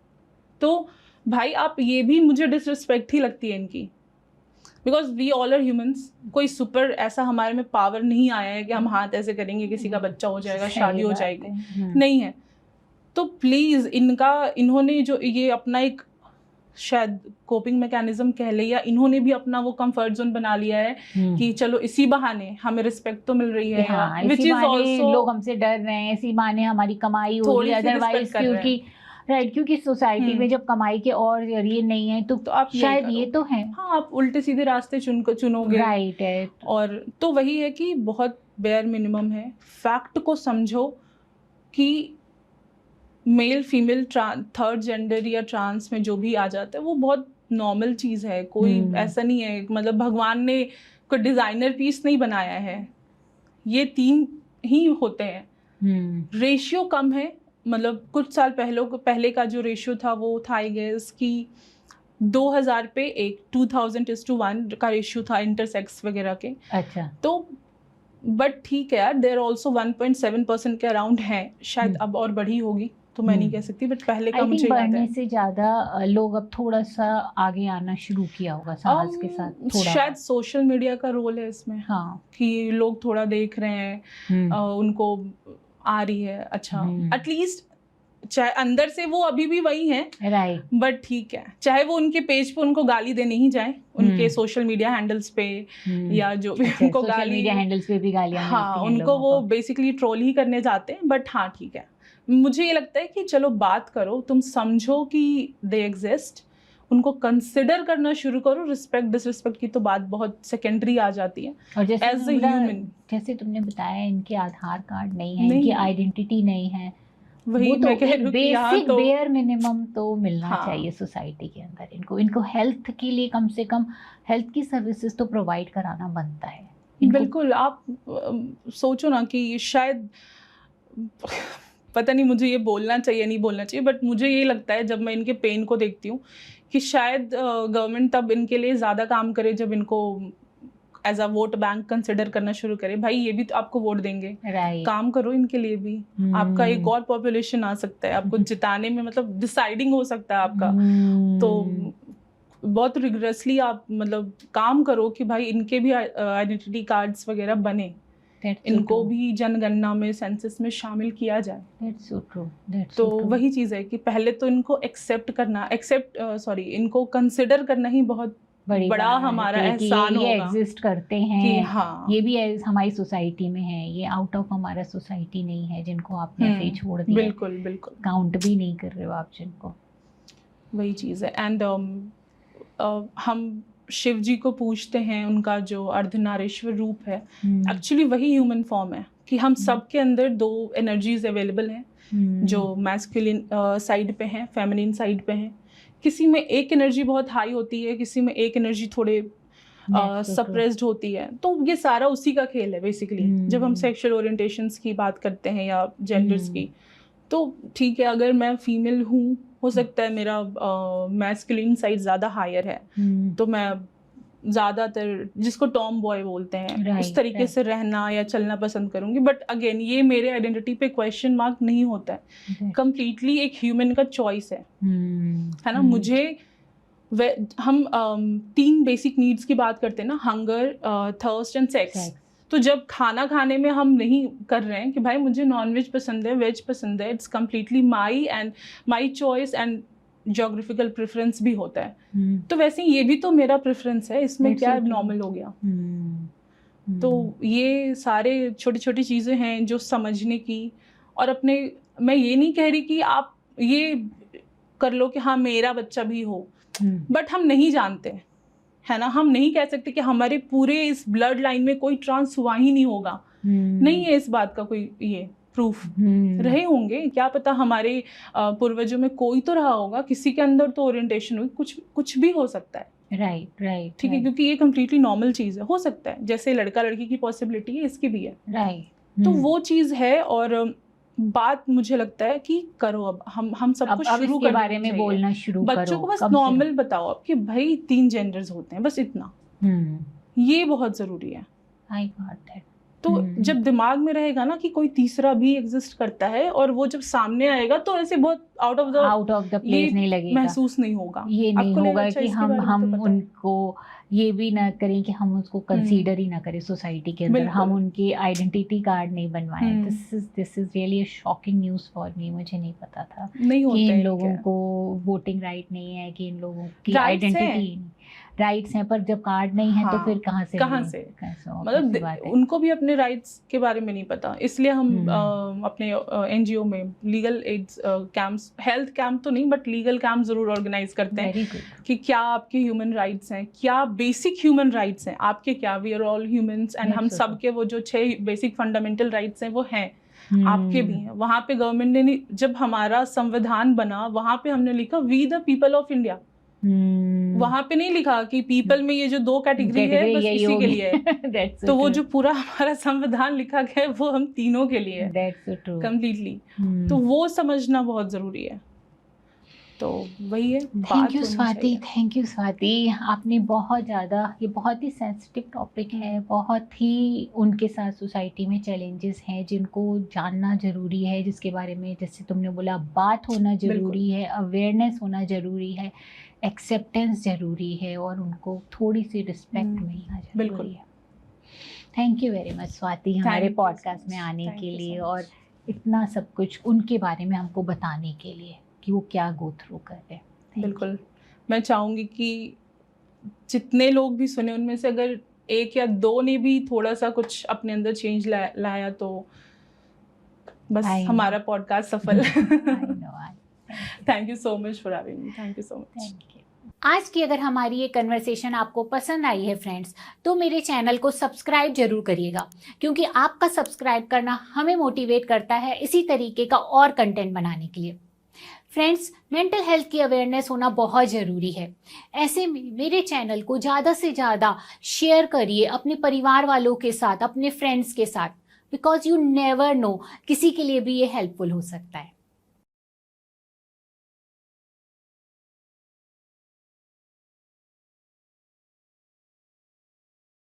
तो भाई आप, ये भी मुझे डिसरिस्पेक्ट ही लगती है इनकी, because we all are humans. कोई सुपर ऐसा हमारे में पावर नहीं आया है कि हम हाथ ऐसे करेंगे किसी का बच्चा हो जाएगा, शादी हो जाएगी, नहीं है। तो प्लीज इन्होंने जो ये अपना एक शायद कोपिंग मैकेनिज्म कह ले, या इन्होंने भी अपना वो कंफर्ट जोन बना लिया है कि चलो इसी बहाने हमें रिस्पेक्ट तो मिल रही है, हाँ, which इसी is बहाने also लोग हमसे डर रहे हैं, इसी बहाने हमारी कमाई हो रही है, अदरवाइज क्योंकि क्योंकि सोसाइटी में जब कमाई के और जरिए नहीं है तो आप शायद ये तो है। हाँ, आप उल्टे सीधे रास्ते चुनोगे, राइट है। और तो वही है कि बहुत बेयर मिनिमम है। फैक्ट को समझो कि मेल फीमेल थर्ड जेंडर या ट्रांस में जो भी आ जाता है वो बहुत नॉर्मल चीज़ है। कोई ऐसा नहीं है, मतलब भगवान ने कोई डिज़ाइनर पीस नहीं बनाया है, ये 3 ही होते हैं। रेशियो कम है, मतलब कुछ साल पहले का जो रेशियो था वो था आई गेस कि 2000 पे 2000:1 का रेशियो था इंटरसेक्स वगैरह के। अच्छा। तो बट ठीक है यार, देयर ऑल्सो 1.7% के अराउंड है, शायद अब और बढ़ी होगी तो मैं नहीं कह सकती, बट पहले का मुझे याद है। बढ़ने से ज्यादा लोग अब थोड़ा सा आगे आना शुरू किया होगा समाज के साथ, थोड़ा शायद सोशल मीडिया का रोल है इसमें। हाँ, कि लोग थोड़ा देख रहे हैं, उनको आ रही है, अच्छा एटलीस्ट चाहे अंदर से वो अभी भी वही है, राइट, बट ठीक है, चाहे वो उनके पेज पे उनको गाली देने ही जाए, उनके सोशल मीडिया हैंडल्स पे या जो भी उनको सोशल मीडिया हैंडल्स पे भी गालियां हाँ, उनको वो बेसिकली ट्रोल ही करने जाते हैं। बट हाँ ठीक है, मुझे ये लगता है कि चलो बात करो, तुम समझो कि दे एग्जिस्ट, उनको कंसिडर करना शुरू करो। रिस्पेक्ट डिसरिस्पेक्ट की तो बात बहुत सेकेंडरी आ जाती है। और जैसे एज अ ह्यूमन, जैसे तुमने बताया, इनके आधार कार्ड नहीं है, इनकी आइडेंटिटी नहीं है, वही वो तो मैं कह रही हूं कि यहाँ तो बेयर मिनिमम तो मिलना चाहिए सोसाइटी के अंदर। इनको हेल्थ के लिए कम से कम हेल्थ की सर्विसेज तो प्रोवाइड कराना बनता है। बिल्कुल, आप सोचो ना कि शायद, पता नहीं मुझे ये बोलना चाहिए नहीं बोलना चाहिए, बट मुझे ये लगता है जब मैं इनके पेन को देखती हूँ कि शायद गवर्नमेंट तब इनके लिए ज़्यादा काम करे जब इनको as a vote bank consider करना शुरू करे। भाई ये भी तो आपको वोट देंगे, काम करो इनके लिए भी। आपका एक और पॉपुलेशन आ सकता है, आपको जिताने में मतलब डिसाइडिंग हो सकता है आपका। तो बहुत रिगरसली आप मतलब काम करो कि भाई इनके भी आइडेंटिटी कार्ड्स वगैरह बने। इनको भी जनगणना में, सेंसस में शामिल किया जाए। That's so true. That's तो so true. वही चीज़ है कि पहले तो इनको इनको कंसिडर करना ही बहुत बड़ी बड़ा बात हमारा है कि एहसान ये होगा एग्जिस्ट करते कि हैं, हाँ, ये भी हमारी सोसाइटी में है, ये आउट ऑफ हमारा सोसाइटी नहीं है जिनको आपने ऐसे ही छोड़ दिया, बिल्कुल बिल्कुल काउंट भी नहीं कर रहे हो आप जिनको। वही चीज़ है। एंड हम शिव जी को पूछते हैं, उनका जो अर्धनारीश्वर रूप है एक्चुअली वही ह्यूमन फॉर्म है कि हम सब के अंदर दो एनर्जीज अवेलेबल हैं, जो मैस्कुलिन साइड पे हैं, फेमिनिन साइड पे हैं। किसी में एक एनर्जी बहुत हाई होती है, किसी में एक एनर्जी थोड़े सप्रेस्ड होती है। तो ये सारा उसी का खेल है बेसिकली। जब हम सेक्सुअल ओरिएंटेशंस की बात करते हैं या जेंडर्स की, तो ठीक है, अगर मैं फीमेल हूँ, हो सकता है मेरा मैस्कुलिन साइड ज़्यादा हायर है, तो मैं ज़्यादातर जिसको टॉम बॉय बोलते हैं उस तरीके से रहना या चलना पसंद करूँगी। बट अगेन ये मेरे आइडेंटिटी पे क्वेश्चन मार्क नहीं होता है, कम्प्लीटली एक ह्यूमन का चॉइस है ना। मुझे हम 3 बेसिक नीड्स की बात करते हैं ना, हंगर, थर्स्ट एंड सेक्स। तो जब खाना खाने में हम नहीं कर रहे हैं कि भाई मुझे नॉनवेज पसंद है, वेज पसंद है, it's completely my choice and geographical preference भी होता है। तो वैसे ये भी तो मेरा प्रेफरेंस है, इसमें क्या नॉर्मल हो गया। तो ये सारे छोटी छोटी चीज़ें हैं जो समझने की, और अपने, मैं ये नहीं कह रही कि आप ये कर लो कि हाँ मेरा बच्चा भी हो, बट हम नहीं जानते है ना। हम नहीं कह सकते कि हमारे पूरे इस ब्लड लाइन में कोई ट्रांस हुआ ही नहीं होगा, नहीं है इस बात का कोई ये प्रूफ। रहे होंगे, क्या पता हमारे पूर्वजों में कोई तो रहा होगा, किसी के अंदर तो ओरिएंटेशन हुई, कुछ भी हो सकता है। राइट ठीक है, क्योंकि ये कम्प्लीटली नॉर्मल चीज़ है, हो सकता है जैसे लड़का लड़की की पॉसिबिलिटी है, इसकी भी है। राइट, तो वो चीज़ है। और बात मुझे लगता है कि करो, अब हम सब कुछ शुरू के बारे में बोलना शुरू करो। बच्चों को बस नॉर्मल बताओ अब कि भाई 3 जेंडर्स होते हैं, बस इतना। ये बहुत ज़रूरी है। आई गॉट दैट। तो जब दिमाग में रहेगा ना कि कोई तीसरा भी एग्जिस्ट करता है, और वो जब सामने आएगा तो ऐसे बहुत आउट ऑफ द प्लेस नहीं लगेगा, महसूस नहीं होगा। ये नहीं होगा कि हम उनको ये भी ना करें कि हम उसको कंसीडर ही ना करें सोसाइटी के अंदर, हम उनके आइडेंटिटी कार्ड नहीं बनवाएं। This is really a shocking news for me. मुझे नहीं पता था कि इन लोगों को वोटिंग राइट नहीं है, कि इन लोगों की आइडेंटिटी राइट्स हैं, पर जब कार्ड नहीं है तो फिर कहाँ से मतलब उनको भी अपने राइट्स के बारे में नहीं पता। इसलिए हम अपने NGO में legal aids camps, health camp तो नहीं बट लीगल कैंप जरूर ऑर्गेनाइज करते हैं कि क्या आपके ह्यूमन राइट्स हैं, क्या बेसिक ह्यूमन राइट्स हैं आपके, क्या we are all humans and हम सब के वो जो 6 बेसिक फंडामेंटल राइट्स हैं वो हैं, आपके भी हैं। वहाँ पे गवर्नमेंट ने, जब हमारा संविधान बना, वहाँ पे हमने लिखा we the people of India. वहां पे नहीं लिखा कि पीपल में ये जो 2 कैटेगरी है बस इसी के लिए है। तो वो जो पूरा हमारा संविधान लिखा गया है वो हम तीनों के लिए है कम्प्लीटली। तो वो समझना बहुत जरूरी है। तो वही है। Thank you Swati, thank you Swati. आपने बहुत ज़्यादा, ये बहुत ही सेंसिटिव टॉपिक है, बहुत ही उनके साथ सोसाइटी में चैलेंजेस हैं जिनको जानना ज़रूरी है, जिसके बारे में जैसे तुमने बोला बात होना ज़रूरी है, अवेयरनेस होना ज़रूरी है, एक्सेप्टेंस ज़रूरी है, और उनको थोड़ी सी रिस्पेक्ट मिलना ज़रूरी है। Thank you very much Swati हमारे पॉडकास्ट में आने के लिए, और इतना सब कुछ उनके बारे में हमको बताने के लिए कि वो क्या गो थ्रू कर रहे हैं। बिल्कुल, मैं चाहूँगी कि जितने लोग भी सुने उनमें से अगर 1 या 2 ने भी थोड़ा सा कुछ अपने अंदर चेंज लाया तो बस हमारा पॉडकास्ट सफल। Thank you so much for having me. Thank you so much. आज की अगर हमारी ये कन्वर्सेशन आपको पसंद आई है फ्रेंड्स, तो मेरे चैनल को सब्सक्राइब जरूर करिएगा, क्योंकि आपका सब्सक्राइब करना हमें मोटिवेट करता है इसी तरीके का और कंटेंट बनाने के लिए। फ्रेंड्स, मेंटल हेल्थ की अवेयरनेस होना बहुत ज़रूरी है। ऐसे में मेरे चैनल को ज़्यादा से ज़्यादा शेयर करिए अपने परिवार वालों के साथ, अपने फ्रेंड्स के साथ, बिकॉज यू नेवर नो, किसी के लिए भी ये हेल्पफुल हो सकता है।